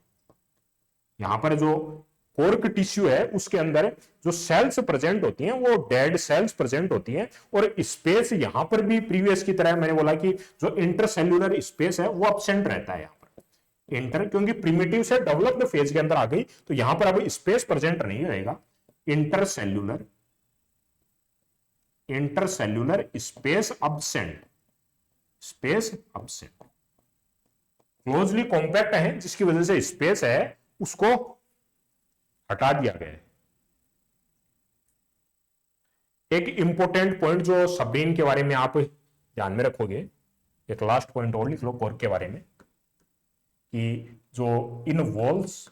यहां पर जो कॉर्क टिश्यू है उसके अंदर जो सेल्स प्रेजेंट होती हैं वो डेड सेल्स प्रेजेंट होती हैं, और स्पेस यहां पर भी प्रीवियस की तरह मैंने बोला कि जो इंटरसेल्यूलर स्पेस है वो एब्सेंट रहता है यहां पर इंटर, क्योंकि प्रिमिटिव से डेवलप्ड फेज के अंदर आ गई, तो यहां पर अब स्पेस प्रेजेंट नहीं रहेगा। Intercellular space absent, closely compact है जिसकी वजह से स्पेस है उसको हटा दिया गया है। एक इंपॉर्टेंट पॉइंट जो सबरीन के बारे में आप ध्यान में रखोगे, एक लास्ट पॉइंट और लिख लो कोर के बारे में, कि जो इनवॉल्व्स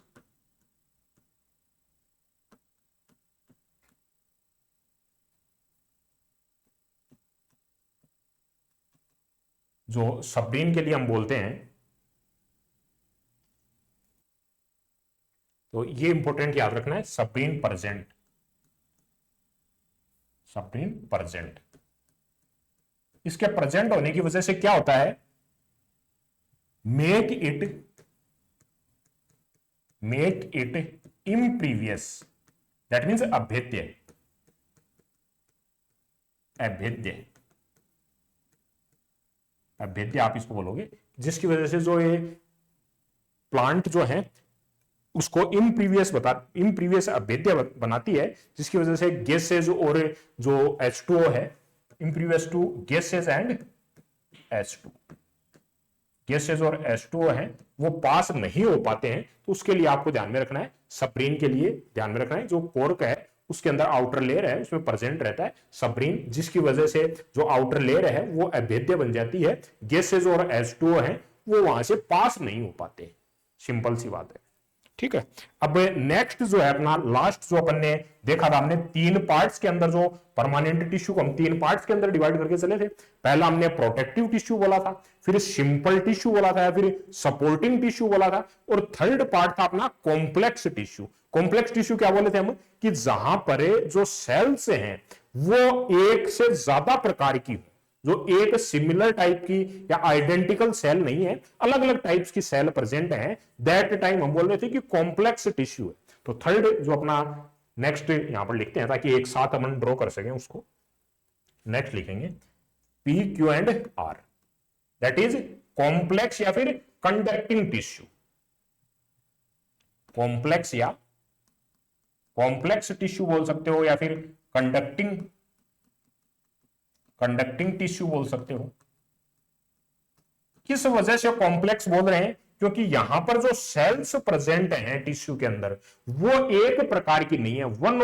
जो सबरीन के लिए हम बोलते हैं, तो ये इंपॉर्टेंट याद रखना है, सबरीन प्रेजेंट, सबरीन प्रेजेंट। इसके प्रेजेंट होने की वजह से क्या होता है, make it impervious, that means अभेद्य, अभेद्य, अभेद्य आप इसको बोलोगे, जिसकी वजह से जो ये प्लांट जो है उसको इम्प्रीवियस अभेद्य बनाती है, जिसकी वजह से गैसेज और जो H2O है, impervious to gases and H2, gases और H2O है वो पास नहीं हो पाते हैं। तो उसके लिए आपको ध्यान में रखना है, सबरीन के लिए ध्यान में रखना है, जो कोर्क है उसके अंदर आउटर लेयर है उसमें प्रेजेंट रहता है सबरीन, जिसकी वजह से जो आउटर लेयर है वो अभेद्य बन जाती है, गैसेज और H2O है वो वहां से पास नहीं हो पाते। सिंपल सी बात है, ठीक है। अब नेक्स्ट जो है अपना लास्ट जो अपन ने देखा था, हमने तीन पार्ट्स के अंदर जो परमानेंट टिश्यू को हम तीन पार्ट्स के अंदर डिवाइड करके चले थे। पहला हमने प्रोटेक्टिव टिश्यू बोला था, फिर सिंपल टिश्यू बोला था, फिर सपोर्टिंग टिश्यू बोला था, और थर्ड पार्ट था अपना कॉम्प्लेक्स टिश्यू। कॉम्प्लेक्स टिश्यू क्या बोले थे हम, कि जहां पर जो सेल्स हैं वो एक से ज्यादा प्रकार की, जो एक सिमिलर टाइप की या आइडेंटिकल सेल नहीं है, अलग अलग टाइप्स की सेल प्रेजेंट है, दैट टाइम हम बोल रहे थे कि कॉम्प्लेक्स टिश्यू है। तो थर्ड जो अपना नेक्स्ट यहां पर लिखते हैं ताकि एक साथ हम ड्रॉ कर सकें उसको, नेक्स्ट लिखेंगे P Q and R, that is complex या फिर कंडक्टिंग टिश्यू, कॉम्प्लेक्स या कॉम्प्लेक्स टिश्यू बोल सकते हो या फिर कंडक्टिंग टिश्यू बोल सकते हो। किस वजह से कॉम्प्लेक्स बोल रहे हैं, क्योंकि यहां पर जो सेल्स प्रेजेंट हैं टिश्यू के अंदर वो एक प्रकार की नहीं है, वन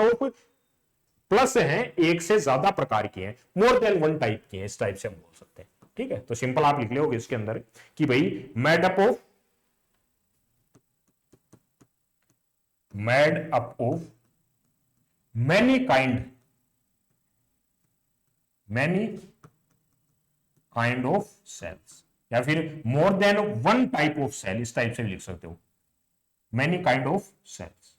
ऑफ प्लस है, एक से ज्यादा प्रकार की है, मोर देन वन टाइप की है, इस टाइप से हम बोल सकते हैं। ठीक है, तो सिंपल आप लिख लोगे इसके अंदर कि भाई made up of many kind of cells, या फिर more than one type of cell, इस टाइप से लिख सकते हो, मैनी काइंड ऑफ सेल्स,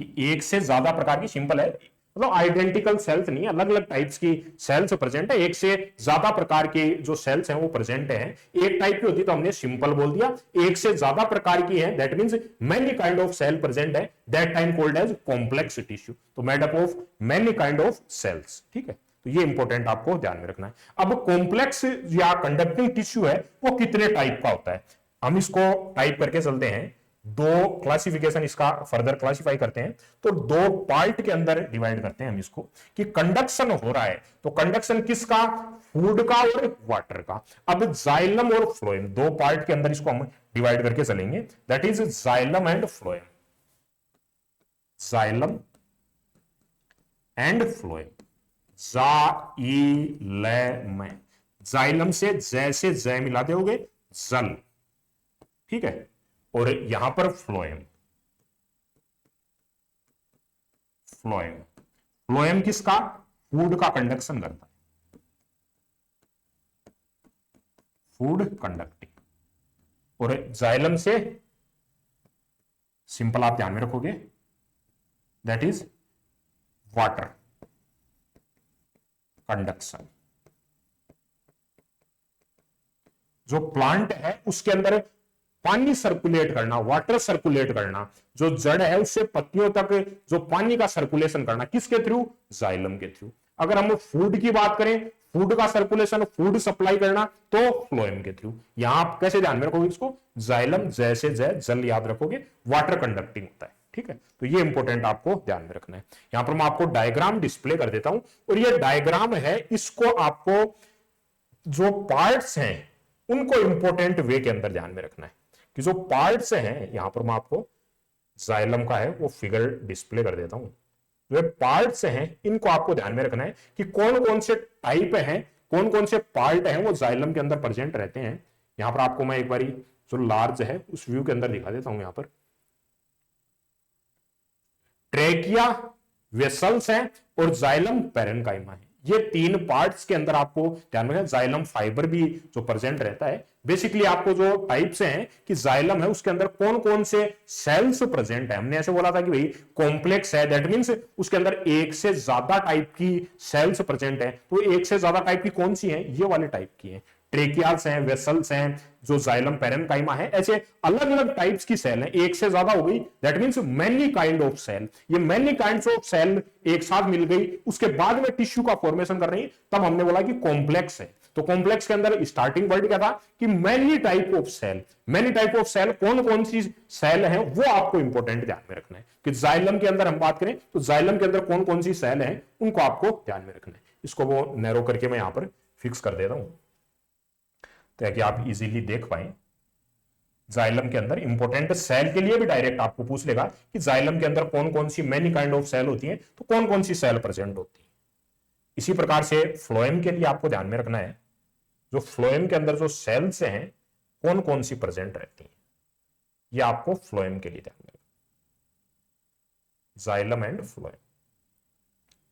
कि एक से ज्यादा प्रकार की, सिंपल है मतलब आइडेंटिकल सेल्स नहीं, अलग अलग टाइप्स की सेल्स प्रेजेंट है, एक से ज्यादा प्रकार के जो सेल्स हैं वो प्रेजेंट हैं। एक टाइप की होती तो हमने सिंपल बोल दिया, एक से ज्यादा प्रकार की है that means many kind of cell present है, that time called as complex tissue. तो made up of many kind of cells, ठीक है, तो ये इंपॉर्टेंट आपको ध्यान में रखना है। अब कॉम्प्लेक्स या कंडक्टिंग टिश्यू है वो कितने टाइप का होता है, हम इसको टाइप करके चलते हैं, दो क्लासिफिकेशन इसका फर्दर क्लासिफाई करते हैं, तो दो पार्ट के अंदर डिवाइड करते हैं हम इसको, कि कंडक्शन हो रहा है तो कंडक्शन किसका, फूड का और वाटर का। अब जाइलम और फ्लोएम, दो पार्ट के अंदर इसको हम डिवाइड करके चलेंगे, that is xylem and phloem, xylem and phloem, xylem, xylem से जैसे जय मिला दोगे जल, ठीक है, और यहां पर फ्लोएम, फ्लोएम किसका, फूड का कंडक्शन करता है, फूड कंडक्टिंग, और जाइलम से सिंपल आप ध्यान में रखोगे दैट इज वाटर कंडक्शन। जो प्लांट है उसके अंदर पानी सर्कुलेट करना, वाटर सर्कुलेट करना, जो जड़ है उससे पत्तियों तक जो पानी का सर्कुलेशन करना, किसके थ्रू, जाइलम के थ्रू। अगर हम फूड की बात करें, फूड का सर्कुलेशन, फूड सप्लाई करना, तो फ्लोएम के थ्रू। यहां आप कैसे ध्यान में रखोगे इसको, जाइलम जैसे जय जल याद रखोगे, वाटर कंडक्टिंग होता है, ठीक है, तो ये इंपॉर्टेंट आपको ध्यान में रखना है। यहां पर मैं आपको डायग्राम डिस्प्ले कर देता हूं, और ये डायग्राम है, इसको आपको जो पार्ट्स हैं उनको इंपॉर्टेंट वे के अंदर ध्यान में रखना है कि जो पार्ट्स हैं, यहां पर मैं आपको जाइलम का है वो फिगर डिस्प्ले कर देता हूं। जो पार्ट्स हैं इनको आपको ध्यान में रखना है कि कौन कौन से टाइप हैं, कौन कौन से पार्ट हैं वो जाइलम के अंदर प्रेजेंट रहते हैं। यहां पर आपको मैं एक बारी जो लार्ज है उस व्यू के अंदर दिखा देता हूं। यहां पर ट्रेकिया, वेसल्स हैं और जाइलम पैरेन्काइमा है। ये तीन पार्ट्स के अंदर आपको ध्यान में रखना। जाइलम फाइबर भी जो प्रेजेंट रहता है। बेसिकली आपको जो टाइप्स हैं कि जाइलम है उसके अंदर कौन कौन से सेल्स प्रेजेंट है। हमने ऐसे बोला था कि भाई कॉम्प्लेक्स है, दैट मींस उसके अंदर एक से ज्यादा टाइप की सेल्स प्रेजेंट है। तो एक से ज्यादा टाइप की कौन सी है? ये वाले टाइप की है। ट्रेकियाल्स हैं, वेसल्स हैं, जो जाइलम पैरेन्काइमा है, ऐसे अलग अलग टाइप्स की सेल है। एक से ज्यादा हो गई, that means many kind of cell. ये मेनी काइंड्स ऑफ सेल एक साथ मिल गई, उसके बाद में टिश्यू का फॉर्मेशन कर रही है, तब हमने बोला कि कॉम्प्लेक्स है। तो कॉम्प्लेक्स के अंदर स्टार्टिंग वर्ड क्या था कि many type of cell. Many type of cell कौन कौन सी सेल है वो आपको इंपॉर्टेंट ध्यान में रखना है कि जाइलम के अंदर हम बात करें तो जाइलम के अंदर कौन कौन सी सेल है उनको आपको ध्यान में रखना है। इसको वो नैरो करके मैं यहां पर फिक्स कर देता हूं ताकि आप इजीली देख पाए। जाइलम के अंदर इंपॉर्टेंट सेल के लिए भी डायरेक्ट आपको पूछ लेगा कि जाइलम के अंदर कौन कौन सी मेनी काइंड ऑफ सेल होती है, तो कौन कौन सी सेल प्रेजेंट होती है। इसी प्रकार से फ्लोएम के लिए आपको ध्यान में रखना है जो फ्लोएम के अंदर जो सेल्स हैं कौन कौन सी प्रेजेंट रहती हैं, ये आपको फ्लोएम के लिए ध्यान में रखना। जाइलम एंड फ्लोएम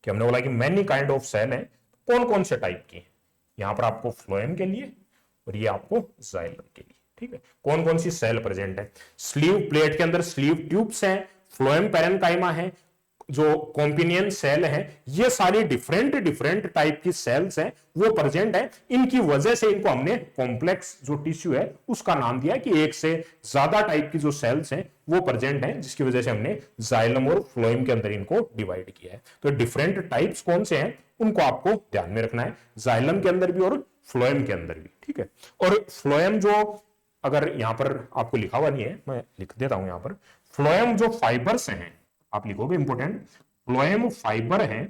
कि हमने बोला कि मेनी काइंड ऑफ सेल है, कौन कौन से टाइप की है। यहां पर आपको फ्लोएम के लिए और ये आपको जाइलम के लिए, ठीक है, कौन कौन सी सेल प्रेजेंट है। स्लीव प्लेट के अंदर स्लीव ट्यूब्स हैं, फ्लोएम पैरेन्काइमा है, जो कॉम्पिनियन सेल है, ये सारी डिफरेंट डिफरेंट टाइप की सेल्स हैं वो प्रेजेंट है। इनकी वजह से इनको हमने कॉम्प्लेक्स जो टिश्यू है उसका नाम दिया कि एक से ज्यादा टाइप की जो सेल्स हैं वो प्रेजेंट हैं, जिसकी वजह से हमने जाइलम और फ्लोएम के अंदर इनको डिवाइड किया है। तो डिफरेंट टाइप्स कौन से हैं उनको आपको ध्यान में रखना है, जाइलम के अंदर भी और फ्लोएम के अंदर भी, ठीक है। और फ्लोएम जो अगर यहां पर आपको लिखा हुआ नहीं है, मैं लिख देता हूं यहां पर, फ्लोएम जो फाइबर्स हैं आप लिखोगे इंपोर्टेंट, फ्लोएम फाइबर है,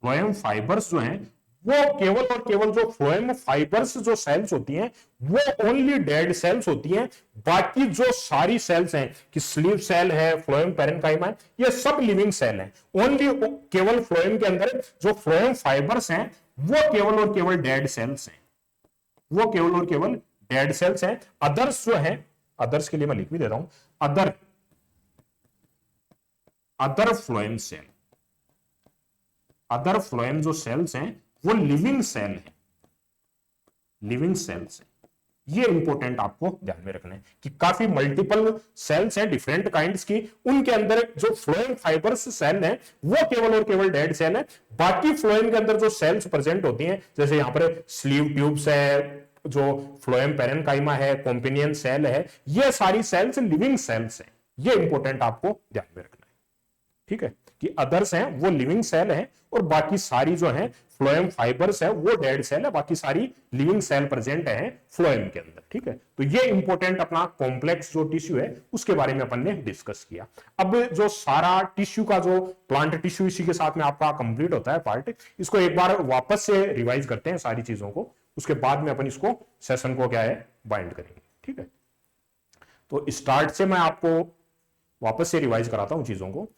फ्लोएम फाइबर्स जो हैं वो केवल और केवल जो फ्लोएम फाइबर्स जो सेल्स होती हैं वो ओनली डेड सेल्स होती हैं। बाकी जो सारी सेल्स हैं कि स्लीव सेल है, फ्लोएम पैरेन्काइमा है, ये सब लिविंग सेल हैं। ओनली केवल फ्लोएम के अंदर जो फ्लोएम फाइबर्स हैं वो केवल और केवल डेड सेल्स हैं, वो केवल और केवल डेड सेल्स हैं। अदर्स जो है, अदर्स के लिए मैं लिख भी दे रहा हूं, other phloem cell, other phloem जो सेल्स हैं वो लिविंग सेल है, लिविंग सेल्स हैं। ये इंपॉर्टेंट आपको ध्यान में रखना है कि काफी मल्टीपल सेल्स हैं डिफरेंट काइंड्स की, उनके अंदर जो फ्लोएम फाइबर्स सेल है वो केवल और केवल डेड सेल है। बाकी फ्लोएम के अंदर जो सेल्स प्रेजेंट होती हैं, जैसे यहां पर स्लीव ट्यूब्स है, जो फ्लोएम पैरेन्काइमा है, कॉम्पिनियन सेल है, ये सारी सेल्स लिविंग सेल्स हैं। ये इंपॉर्टेंट आपको ध्यान में रखना है, ठीक है, कि अदर्स हैं वो लिविंग सेल है और बाकी सारी जो है फ्लोएम फाइबर्स है वो डेड सेल है, बाकी सारी लिविंग सेल प्रेजेंट है फ्लोएम के अंदर, ठीक है। तो ये इंपॉर्टेंट अपना कॉम्प्लेक्स जो टिश्यू है उसके बारे में अपन ने डिस्कस किया। अब जो सारा टिश्यू का जो प्लांट टिश्यू इसी के साथ में आपका कंप्लीट होता है पार्ट, इसको एक बार वापस से रिवाइज करते हैं सारी चीजों को, उसके बाद में अपन इसको सेशन को क्या है बाइंड करेंगे, ठीक है। तो स्टार्ट से मैं आपको वापस से रिवाइज कराता हूं चीजों को।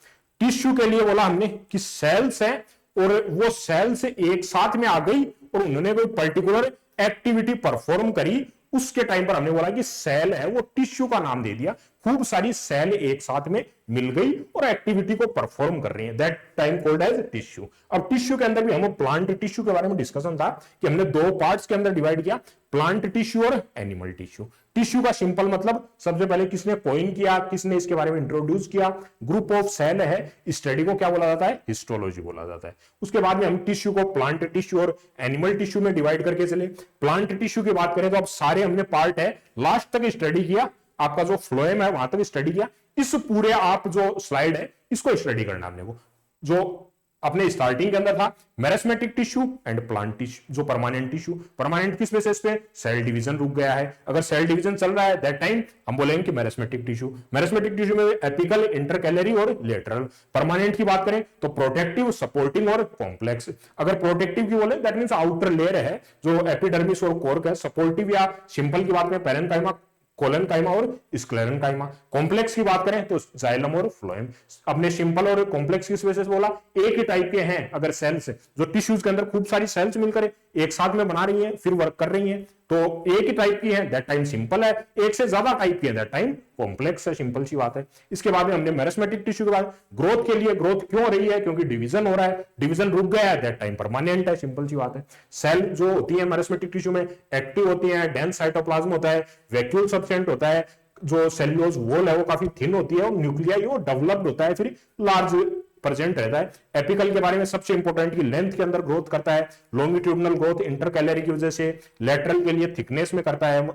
टिश्यू के लिए बोला हमने कि सेल्स है और वो सेल्स एक साथ में आ गई और उन्होंने कोई पर्टिकुलर एक्टिविटी परफॉर्म करी, उसके टाइम पर हमने बोला कि सेल है वो टिश्यू का नाम दे दिया। खूब सारी सेल एक साथ में मिल गई और एक्टिविटी को परफॉर्म कर रही है, that time called as tissue. अब टिश्यू के अंदर भी हम प्लांट टिश्यू के बारे में डिस्कशन था कि हमने दो पार्ट्स के अंदर डिवाइड किया, प्लांट टिश्यू और एनिमल टिश्यू। टिश्यू का सिंपल मतलब सबसे पहले किसने कॉइन किया, किसने इसके बारे में इंट्रोड्यूस किया, ग्रुप ऑफ सेल है, स्टडी को क्या बोला जाता है, हिस्टोलॉजी बोला जाता है। उसके बाद में हम टिश्यू को प्लांट टिश्यू और एनिमल टिश्यू में डिवाइड करके चले। प्लांट टिश्यू की बात करें तो अब सारे हमने पार्ट है लास्ट तक स्टडी किया, आपका जो फ्लोएम है वहां तक स्टडी किया। इस पूरे आप जो स्लाइड है इसको स्टडी करना हमने, वो जो अपने स्टार्टिंग के अंदर था meristematic tissue and plant tissue, जो परमानेंट टिश्यू। परमानेंट किस बेसिस पे? सेल डिवीजन रुक गया है। अगर सेल डिवीजन चल रहा है दैट टाइम हम बोलेंगे कि मेरिस्टेमेटिक टिश्यू। मेरिस्टेमेटिक टिश्यू में एपिकल, इंटरकैलरी और लेटरल। परमानेंट की बात करें तो प्रोटेक्टिव, सपोर्टिंग और कॉम्प्लेक्स। अगर प्रोटेक्टिव की बोले दैट मींस आउटर लेयर है जो एपिडर्मिस और कोर्क है। सपोर्टिव या सिंपल की बात करें पैरेन्काइमा, कोलेनकाइमा और स्क्लेरेनकाइमा। कॉम्प्लेक्स की बात करें तो जाइलम और फ्लोएम। अपने सिंपल और कॉम्प्लेक्स किस वजह से बोला? एक ही टाइप के हैं। अगर सेल्स जो टिश्यूज के अंदर खूब सारी सेल्स मिलकर एक साथ में बना रही हैं, फिर वर्क कर रही हैं, तो एक ही टाइप की है दैट टाइम सिंपल है, एक से ज्यादा टाइप की है दैट टाइम कॉम्प्लेक्स है। सिंपल सी बात है। इसके बाद में हमने मेरिस्टेमेटिक टिश्यू के बाद ग्रोथ के लिए, ग्रोथ क्यों हो रही है? क्योंकि डिवीजन हो रहा है, डिवीजन रुक गया है दैट टाइम परमानेंट है। सिंपल सी बात है। सेल जो होती है मेरिस्टेमेटिक टिश्यू में एक्टिव होती है, डेंस साइटोप्लाज्म होता है, वैक्यूल सब्सटेंट होता है, जो सेल्यूलोज वॉल है वो काफी थिन होती है और न्यूक्लियाई वो डेवलप्ड होता है, फिर लार्ज प्रेजेंट रहता है। एपिकल के बारे में सबसे इंपॉर्टेंट की लेंथ के अंदर ग्रोथ करता है, लॉन्गिट्यूडनल ग्रोथ इंटरकैलरी की वजह से, लेटरल के लिए थिकनेस में करता है।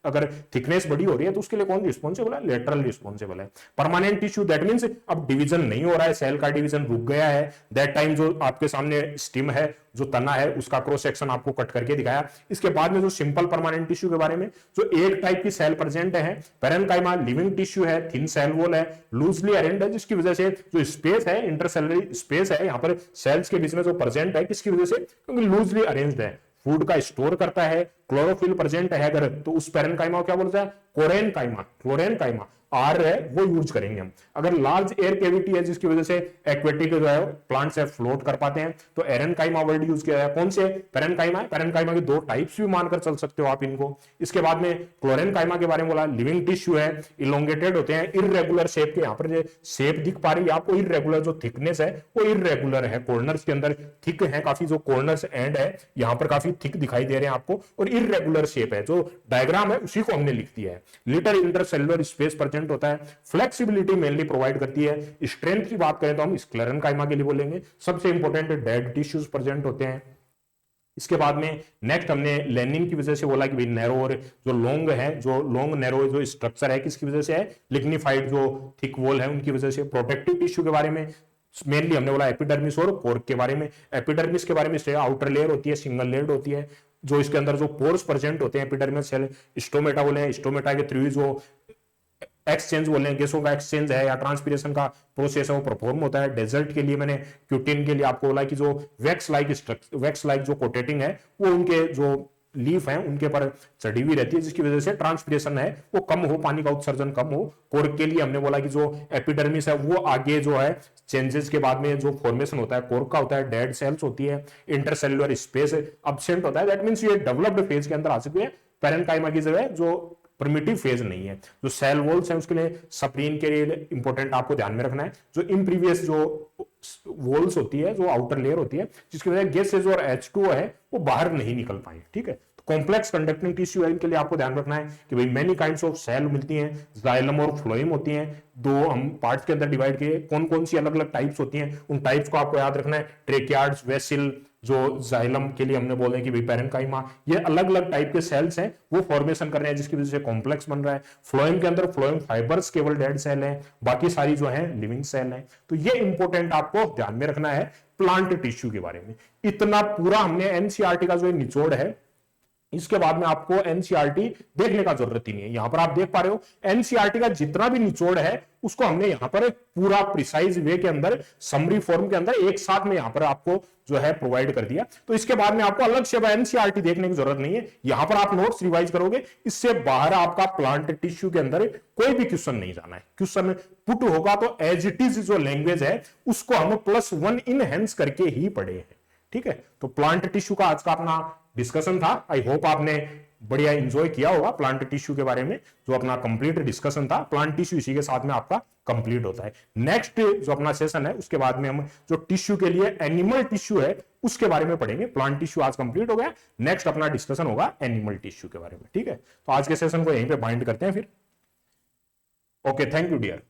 अगर थिकनेस बड़ी हो रही है तो उसके लिए कौन रिस्पॉन्सिबल है? लेटरल रिस्पॉन्सिबल है। परमानेंट टिश्यू दैट मींस अब डिवीजन नहीं हो रहा है, सेल का डिवीजन रुक गया है दैट टाइम जो आपके सामने स्टिम है, जो तना है, उसका क्रॉस सेक्शन आपको कट करके दिखाया। इसके बाद में जो सिंपल परमानेंट टिश्यू के बारे में, जो एक टाइप की सेल प्रेजेंट है, पैरेन्काइमा लिविंग टिश्यू है, थिन सेल वॉल है, लूजली अरेंज्ड है, जिसकी वजह से जो स्पेस है, इंटरसेलुलर स्पेस है यहाँ पर सेल्स के बीच में जो प्रेजेंट है, किसकी वजह से? क्योंकि लूजली अरेंज्ड है, फूड का स्टोर करता है, क्लोरोफिल प्रेजेंट है अगर, तो उस पैरेन्काइमा को क्या बोलता है? कोरेनकाइमा। क्लोरेनकाइमा आर है वो यूज करेंगे हम। अगर लार्ज एयर कैविटी है जिसकी वजह से एक्वेटिक जो है प्लांट्स है फ्लोट कर पाते हैं, तो एरेनकाइमा वर्ड यूज किया है। कौन से? पैरेन्काइमा है। पैरेन्काइमा के दो टाइप्स भी मानकर चल सकते हो आप इनको। इसके बाद में क्लोरेनकाइमा के बारे में बोला, लिविंग टिश्यू है, इलोंगेटेड होते हैं, इररेगुलर शेप के। यहाँ पर जो शेप दिख पा रही है आपको, इररेगुलर जो थिकनेस है वो इररेगुलर है, कॉर्नर्स के अंदर थिक है काफी, जो कॉर्नर्स एंड है यहाँ पर काफी थिक दिखाई दे रहे हैं आपको, और इररेगुलर शेप है। जो डायग्राम है उसी को हमने लिख दिया है। लिटिल इंटरसेलुलर स्पेस प्रेजेंट होता है, फ्लेक्सिबिलिटी मेनली प्रोवाइड करती है। स्ट्रेंथ की बात करें तो हम स्क्लेरेनकाइमा के लिए बोलेंगे। सबसे इंपॉर्टेंट डेड टिश्यूज प्रेजेंट होते हैं। इसके बाद में नेक्स्ट हमने लेनिन की वजह से बोला कि भाई नैरो और जो लॉन्ग है, जो लॉन्ग नैरो जो स्ट्रक्चर है किसकी वजह से है? लिग्निफाइड जो थिक वॉल है उनकी वजह से। प्रोटेक्टिव टिश्यू के बारे में मेनली हमने बोला एपिडर्मिस और कोर्क के बारे में। एपिडर्मिस के बारे में आउटर लेयर होती है, सिंगल लेयर्ड होती है, जो इसके अंदर जो पोर्स प्रेजेंट होते हैं एपिडर्मिस सेल। स्टोमेटा बोले हैं, स्टोमेटा के थ्रू जो एक्सचेंज बोले हैं, गैसों का एक्सचेंज है या ट्रांसपीरेशन का प्रोसेस है वो परफॉर्म होता है। डेजर्ट के लिए मैंने क्यूटिन के लिए आपको बोला कि जो वैक्स लाइक जो कोटेटिंग है वो उनके जो लीफ है उनके पर चढ़ी हुई रहती है, जिसकी वजह से ट्रांसपीरेशन है वो कम हो, पानी का उत्सर्जन कम हो। कोर्क के लिए हमने बोला कि जो एपिडर्मिस है वो आगे जो है चेंजेस के बाद में जो फॉर्मेशन होता है कोर्क का होता है, डेड सेल्स होती है, इंटरसेलुलर स्पेस अब्सेंट होता है। दैट मींस ये डेवलप्ड फेज के अंदर आ चुकी है। पैरेन्काइमा की जगह जो प्रिमिटिव फेज नहीं है। जो सेल वॉल्स है उसके लिए सप्रीन के लिए इंपॉर्टेंट आपको ध्यान में रखना है। जो इम्प्रीवियस जो वॉल्स होती है, जो आउटर लेयर होती है, जिसकी वजह गैसेज और H2O है वो बाहर नहीं निकल पाए। ठीक है, कॉम्प्लेक्स कंडक्टिंग टिश्यू है, इनके लिए आपको ध्यान रखना है कि भाई मेनी काइंड्स ऑफ सेल मिलती हैं, जाइलम और फ्लोएम होती हैं। दो हम पार्ट्स के अंदर डिवाइड किए, कौन कौन सी अलग अलग टाइप्स होती हैं उन टाइप्स को आपको याद रखना है। ट्रेकियार्ड्स, वेसिल, जो जाइलम के लिए हमने बोले कि भाई पैरेन्काइमा, ये अलग अलग टाइप के सेल्स हैं वो फॉर्मेशन कर रहे हैं जिसकी वजह से कॉम्प्लेक्स बन रहा है। फ्लोएम के अंदर फ्लोएम फाइबर्स केवल डेड सेल है, बाकी सारी जो है लिविंग सेल है। तो ये इंपॉर्टेंट आपको ध्यान में रखना है प्लांट टिश्यू के बारे में। इतना पूरा हमने एनसीईआरटी का जो निचोड़ है, इसके बाद में आपको एनसीईआरटी देखने का जरूरत ही नहीं है। यहां पर आप देख पा रहे हो एनसीईआरटी का जितना भी निचोड़ है उसको हमने यहां पर पूरा प्रिसाइज वे के अंदर, समरी फॉर्म के अंदर एक साथ में यहां पर आपको जो है प्रोवाइड कर दिया। तो इसके बाद में आपको अलग से एनसीईआरटी देखने की जरूरत नहीं है। यहां पर आप नोट्स रिवाइज करोगे, इससे बाहर आपका प्लांट टिश्यू के अंदर कोई भी क्वेश्चन नहीं जाना है। क्वेश्चन पुट होगा तो एज इट इज जो लैंग्वेज है उसको हम +1 इनहेंस करके ही पढ़े हैं। ठीक है, तो प्लांट टिश्यू का आज का अपना डिस्कशन था। आई होप आपने बढ़िया एंजॉय किया होगा प्लांट टिश्यू के बारे में। जो अपना कंप्लीट डिस्कशन था, प्लांट टिश्यू इसी के साथ में आपका कंप्लीट होता है। नेक्स्ट जो अपना सेशन है उसके बाद में हम जो टिश्यू के लिए एनिमल टिश्यू है उसके बारे में पढ़ेंगे। प्लांट टिश्यू आज कंप्लीट हो गया, नेक्स्ट अपना डिस्कशन होगा एनिमल टिश्यू के बारे में। ठीक है, तो आज के सेशन को यहीं पे बाइंड करते हैं फिर। Okay, thank you dear.